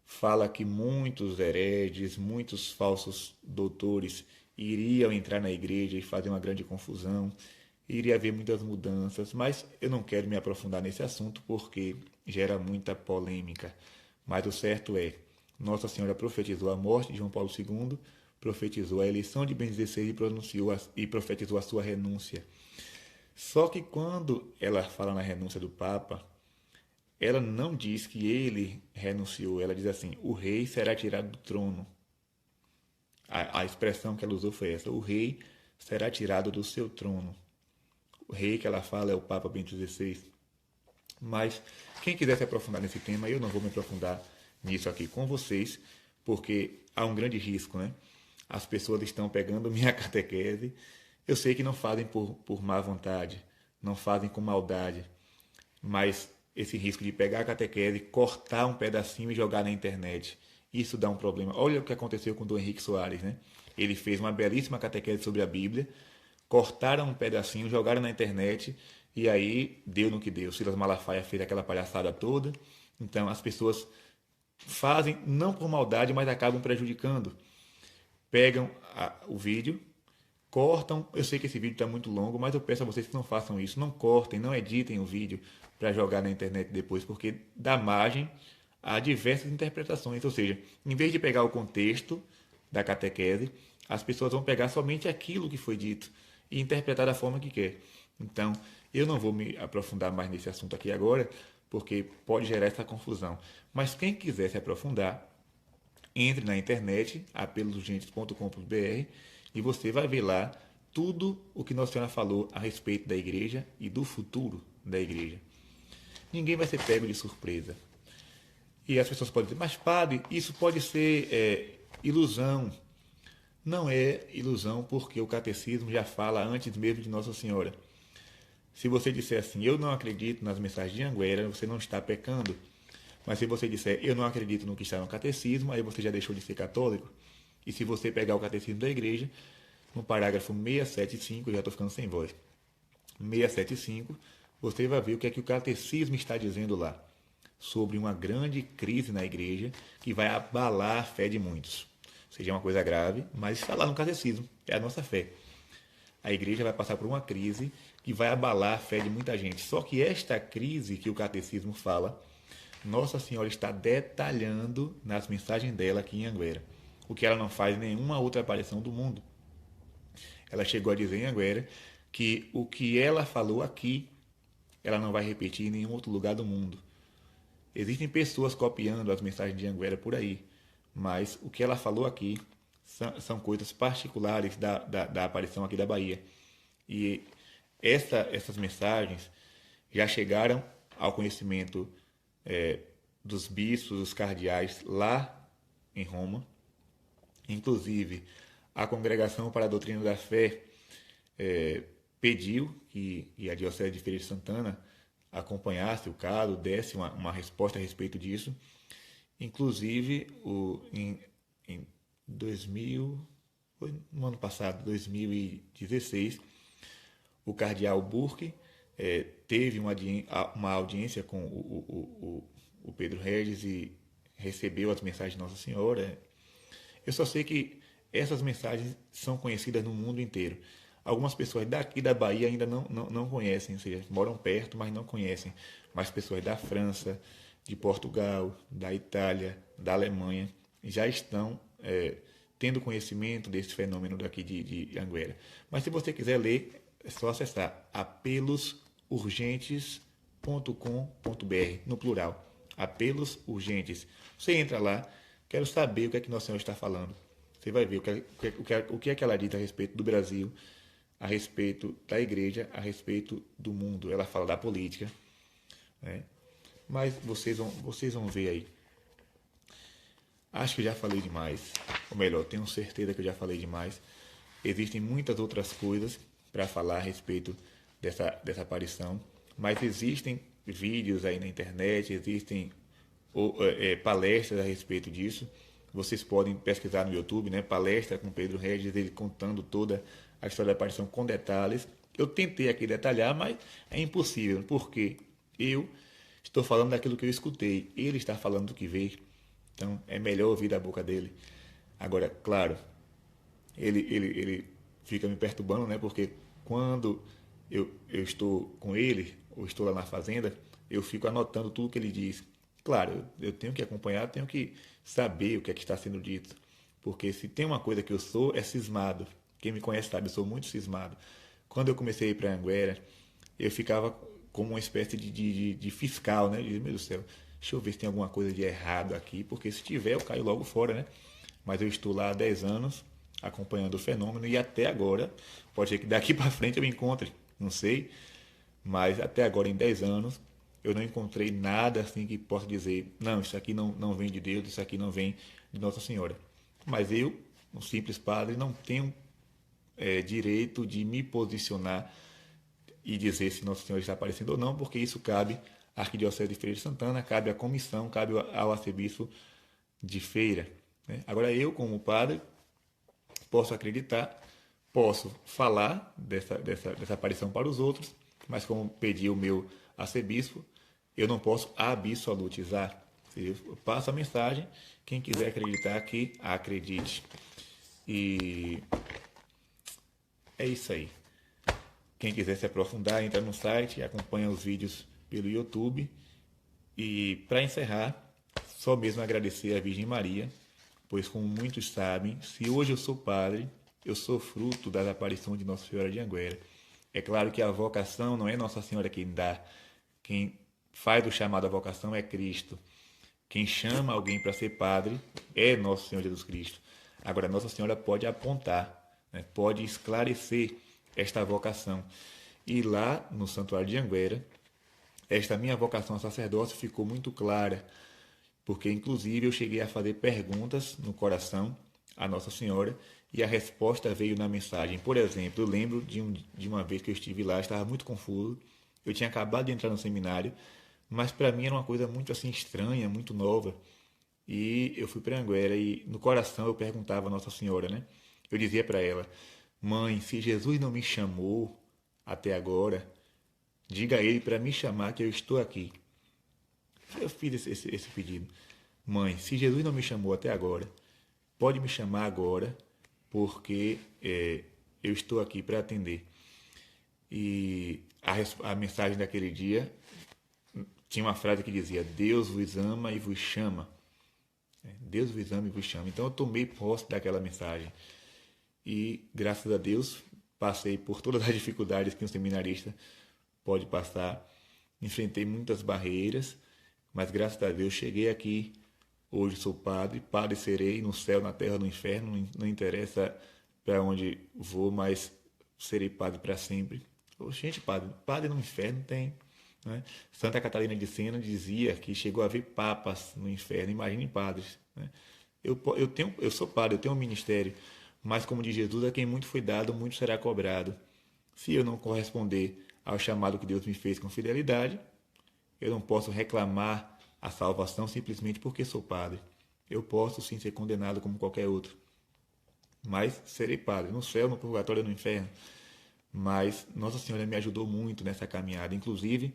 fala que muitos hereges, muitos falsos doutores iriam entrar na igreja e fazer uma grande confusão, iria haver muitas mudanças, mas eu não quero me aprofundar nesse assunto porque gera muita polêmica. Mas o certo é, Nossa Senhora profetizou a morte de João Paulo II, profetizou a eleição de Bento XVI e profetizou a sua renúncia. Só que quando ela fala na renúncia do Papa, ela não diz que ele renunciou, ela diz assim: o rei será tirado do trono. A expressão que ela usou foi essa: o rei será tirado do seu trono. O rei que ela fala é o Papa Bento XVI. Mas quem quiser se aprofundar nesse tema, eu não vou me aprofundar nisso aqui com vocês, porque há um grande risco, né? As pessoas estão pegando minha catequese. Eu sei que não fazem por má vontade, não fazem com maldade, mas esse risco de pegar a catequese, cortar um pedacinho e jogar na internet, isso dá um problema. Olha o que aconteceu com o Dom Henrique Soares, né? Ele fez uma belíssima catequese sobre a Bíblia, cortaram um pedacinho, jogaram na internet e aí deu no que deu. Silas Malafaia fez aquela palhaçada toda. Então as pessoas fazem não por maldade, mas acabam prejudicando. Pegam o vídeo, cortam. Eu sei que esse vídeo está muito longo, mas eu peço a vocês que não façam isso. Não cortem, não editem o vídeo para jogar na internet depois, porque dá margem a diversas interpretações. Ou seja, em vez de pegar o contexto da catequese, as pessoas vão pegar somente aquilo que foi dito e interpretar da forma que quer. Então, eu não vou me aprofundar mais nesse assunto aqui agora, porque pode gerar essa confusão. Mas quem quiser se aprofundar, entre na internet, apelosurgentes.com.br, e você vai ver lá tudo o que Nossa Senhora falou a respeito da igreja e do futuro da igreja. Ninguém vai ser pego de surpresa. E as pessoas podem dizer, mas padre, isso pode ser ilusão. Não é ilusão, porque o catecismo já fala antes mesmo de Nossa Senhora. Se você disser assim, eu não acredito nas mensagens de Anguera, você não está pecando. Mas se você disser, eu não acredito no que está no catecismo, aí você já deixou de ser católico. E se você pegar o catecismo da igreja, no parágrafo 675, eu já estou ficando sem voz, 675, você vai ver o que é que o catecismo está dizendo lá, sobre uma grande crise na igreja que vai abalar a fé de muitos. Ou seja, é uma coisa grave, mas está lá no catecismo, é a nossa fé. A igreja vai passar por uma crise que vai abalar a fé de muita gente. Só que esta crise que o catecismo fala, Nossa Senhora está detalhando nas mensagens dela aqui em Anguera, o que ela não faz em nenhuma outra aparição do mundo. Ela chegou a dizer em Anguera que o que ela falou aqui, ela não vai repetir em nenhum outro lugar do mundo. Existem pessoas copiando as mensagens de Anguera por aí, mas o que ela falou aqui são coisas particulares da aparição aqui da Bahia. E essas mensagens já chegaram ao conhecimento dos bispos, dos cardeais lá em Roma. Inclusive, a Congregação para a Doutrina da Fé pediu que a Diocese de Feira de Santana acompanhasse o caso, desse uma resposta a respeito disso. Inclusive, em 2000, foi no ano passado, 2016, o cardeal Burke teve uma audiência com o Pedro Regis e recebeu as mensagens de Nossa Senhora. Eu só sei que essas mensagens são conhecidas no mundo inteiro. Algumas pessoas daqui da Bahia ainda não conhecem, ou seja, moram perto, mas não conhecem. Mas pessoas da França, de Portugal, da Itália, da Alemanha, já estão tendo conhecimento desse fenômeno daqui de Anguera. Mas se você quiser ler, é só acessar apelosurgentes.com.br, no plural, apelos urgentes. Você entra lá, quero saber o que é que Nossa Senhora está falando. Você vai ver o que é que ela diz a respeito do Brasil, a respeito da igreja, a respeito do mundo. Ela fala da política, né? Mas vocês vão ver aí. Acho que já falei demais. Ou melhor, tenho certeza que eu já falei demais. Existem muitas outras coisas para falar a respeito dessa aparição. Mas existem vídeos aí na internet, existem palestras a respeito disso. Vocês podem pesquisar no YouTube, né? Palestra com Pedro Regis, ele contando toda a história da aparição com detalhes. Eu tentei aqui detalhar, mas é impossível, porque eu estou falando daquilo que eu escutei. Ele está falando do que veio. Então, é melhor ouvir da boca dele. Agora, claro, ele fica me perturbando, né? Porque quando eu estou com ele, ou estou lá na fazenda, eu fico anotando tudo que ele diz. Claro, eu tenho que acompanhar, tenho que saber o que é que está sendo dito. Porque se tem uma coisa que eu sou, é cismado. Quem me conhece sabe, eu sou muito cismado. Quando eu comecei a ir para Anguera, eu ficava como uma espécie de fiscal, né? Eu disse, meu Deus do céu, deixa eu ver se tem alguma coisa de errado aqui, porque se tiver eu caio logo fora, né? Mas eu estou lá há 10 anos acompanhando o fenômeno e até agora, pode ser que daqui para frente eu me encontre, não sei, mas até agora em 10 anos eu não encontrei nada assim que possa dizer, não, isso aqui não vem de Deus, isso aqui não vem de Nossa Senhora. Mas eu, um simples padre, não tenho direito de me posicionar e dizer se Nossa Senhora está aparecendo ou não, porque isso cabe à Arquidiocese de Feira de Santana, cabe à comissão, cabe ao arcebispo de Feira. Né? Agora eu, como padre, posso acreditar, posso falar dessa aparição para os outros, mas como pedi o meu arcebispo, eu não posso absolutizar. Eu passo a mensagem, quem quiser acreditar que acredite. E é isso aí. Quem quiser se aprofundar, entra no site, acompanha os vídeos pelo YouTube. E para encerrar, só mesmo agradecer à Virgem Maria, pois como muitos sabem, se hoje eu sou padre, eu sou fruto da aparição de Nossa Senhora de Anguera. É claro que a vocação não é Nossa Senhora quem dá, quem faz o chamado à vocação é Cristo. Quem chama alguém para ser padre é Nosso Senhor Jesus Cristo. Agora, Nossa Senhora pode apontar, né, pode esclarecer esta vocação. E lá no Santuário de Anguera, esta minha vocação ao sacerdócio ficou muito clara, porque inclusive eu cheguei a fazer perguntas no coração a Nossa Senhora e a resposta veio na mensagem. Por exemplo, eu lembro de uma vez que eu estive lá, estava muito confuso, eu tinha acabado de entrar no seminário, mas para mim era uma coisa muito assim estranha, muito nova. E eu fui para Anguera e no coração eu perguntava a Nossa Senhora, né? Eu dizia para ela: Mãe, se Jesus não me chamou até agora, diga a ele para me chamar que eu estou aqui. Eu fiz esse pedido. Mãe, se Jesus não me chamou até agora, pode me chamar agora, porque eu estou aqui para atender. E a mensagem daquele dia tinha uma frase que dizia: Deus vos ama e vos chama. Deus vos ama e vos chama. Então eu tomei posse daquela mensagem. E, graças a Deus, passei por todas as dificuldades que um seminarista pode passar. Enfrentei muitas barreiras, mas graças a Deus cheguei aqui. Hoje sou padre, padre serei no céu, na terra, no inferno. Não interessa para onde vou, mas serei padre para sempre. Gente, padre no inferno tem. Né? Santa Catarina de Sena dizia que chegou a ver papas no inferno, imagine padres. Né? Eu sou padre, eu tenho um ministério, mas como diz Jesus, a quem muito foi dado, muito será cobrado. Se eu não corresponder ao chamado que Deus me fez com fidelidade, eu não posso reclamar a salvação simplesmente porque sou padre. Eu posso sim ser condenado como qualquer outro, mas serei padre, no céu, no purgatório, no inferno. Mas Nossa Senhora me ajudou muito nessa caminhada. Inclusive,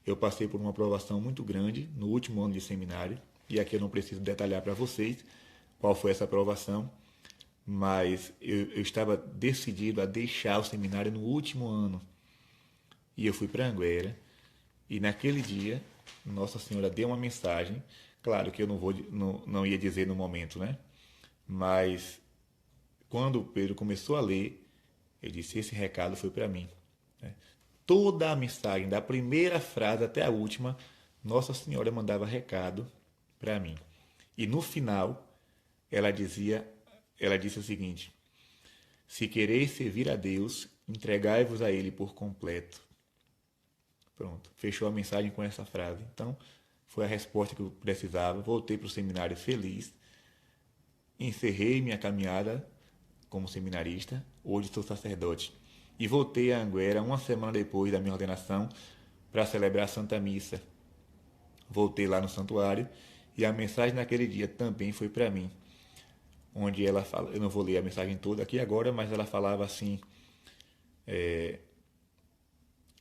eu passei por uma aprovação muito grande no último ano de seminário, e aqui eu não preciso detalhar para vocês qual foi essa aprovação, mas eu estava decidido a deixar o seminário no último ano. E eu fui para Anguera, e naquele dia, Nossa Senhora deu uma mensagem, claro que eu não ia dizer no momento, né? Mas quando o Pedro começou a ler, ele disse: esse recado foi para mim. Né? Toda a mensagem, da primeira frase até a última, Nossa Senhora mandava recado para mim. E no final, ela disse o seguinte: se quereis servir a Deus, entregai-vos a Ele por completo. Pronto, fechou a mensagem com essa frase. Então, foi a resposta que eu precisava. Voltei para o seminário feliz, encerrei minha caminhada como seminarista, hoje sou sacerdote. E voltei a Anguera uma semana depois da minha ordenação para celebrar a Santa Missa. Voltei lá no santuário e a mensagem naquele dia também foi para mim. Onde ela fala, eu não vou ler a mensagem toda aqui agora, mas ela falava assim: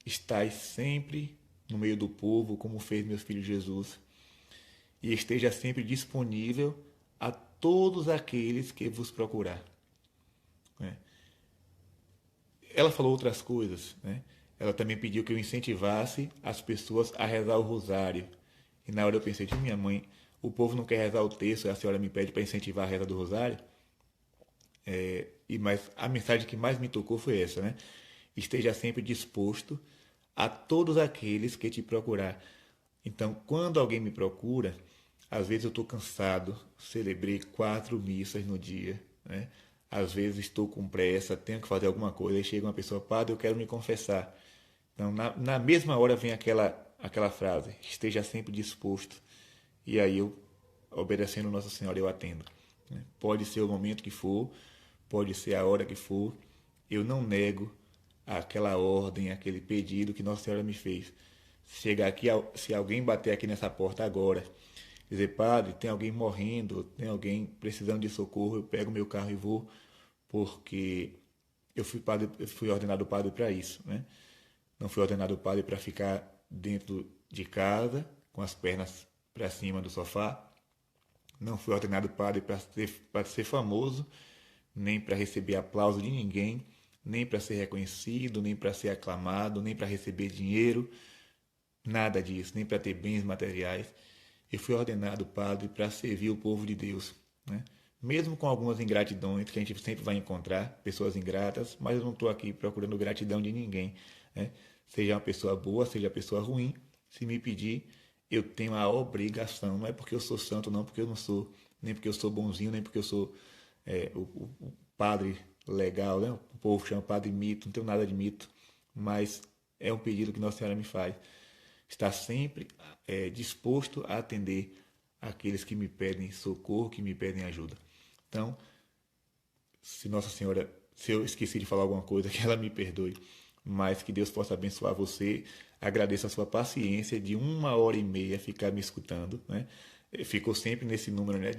estais sempre no meio do povo, como fez meu filho Jesus, e esteja sempre disponível a todos aqueles que vos procurar. Né? Ela falou outras coisas, né? Ela também pediu que eu incentivasse as pessoas a rezar o rosário. E na hora eu pensei: minha mãe, o povo não quer rezar o texto, e a senhora me pede para incentivar a reza do rosário? Mas a mensagem que mais me tocou foi essa, né? Esteja sempre disposto a todos aqueles que te procurar. Então, quando alguém me procura, às vezes eu estou cansado, celebrei 4 missas no dia, né? Às vezes estou com pressa, tenho que fazer alguma coisa, e chega uma pessoa: padre, eu quero me confessar. Então, na mesma hora vem aquela frase, esteja sempre disposto. E aí eu, obedecendo Nossa Senhora, eu atendo. Né? Pode ser o momento que for, pode ser a hora que for, eu não nego aquela ordem, aquele pedido que Nossa Senhora me fez. Chegar aqui, se alguém bater aqui nessa porta agora, dizer, padre, tem alguém morrendo, tem alguém precisando de socorro, eu pego meu carro e vou, porque eu fui ordenado padre para isso, né? Não fui ordenado padre para ficar dentro de casa, com as pernas para cima do sofá. Não fui ordenado padre para ser famoso, nem para receber aplauso de ninguém, nem para ser reconhecido, nem para ser aclamado, nem para receber dinheiro, nada disso, nem para ter bens materiais. Eu fui ordenado padre para servir o povo de Deus, né? Mesmo com algumas ingratidões que a gente sempre vai encontrar, pessoas ingratas, mas eu não estou aqui procurando gratidão de ninguém, né? Seja uma pessoa boa, seja uma pessoa ruim, se me pedir, eu tenho a obrigação, não é porque eu sou santo, não, porque eu não sou, nem porque eu sou bonzinho, nem porque eu sou o padre legal, né? O povo chama padre mito, não tenho nada de mito, mas é um pedido que Nossa Senhora me faz. Estar sempre disposto a atender aqueles que me pedem socorro, que me pedem ajuda. Então, se Nossa Senhora, se eu esqueci de falar alguma coisa, que ela me perdoe, mas que Deus possa abençoar você. Agradeço a sua paciência de 1h30 ficar me escutando, né? Ficou sempre nesse número, né?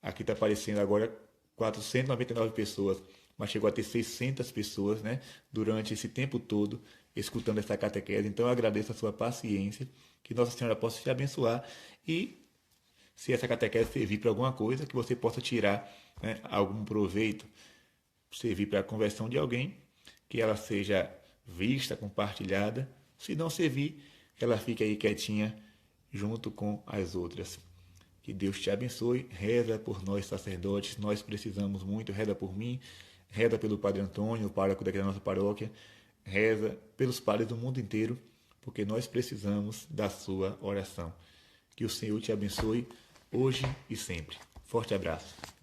Aqui está aparecendo agora 499 pessoas, mas chegou a ter 600 pessoas, né? Durante esse tempo todo, escutando essa catequese. Então, eu agradeço a sua paciência, que Nossa Senhora possa te abençoar e, se essa catequese servir para alguma coisa, que você possa tirar, né, algum proveito, servir para a conversão de alguém, que ela seja vista, compartilhada. Se não servir, que ela fique aí quietinha junto com as outras. Que Deus te abençoe. Reza por nós sacerdotes, nós precisamos muito. Reza por mim, reza pelo Padre Antônio, o pároco daqui da nossa paróquia. Reza pelos padres do mundo inteiro, porque nós precisamos da sua oração. Que o Senhor te abençoe hoje e sempre. Forte abraço.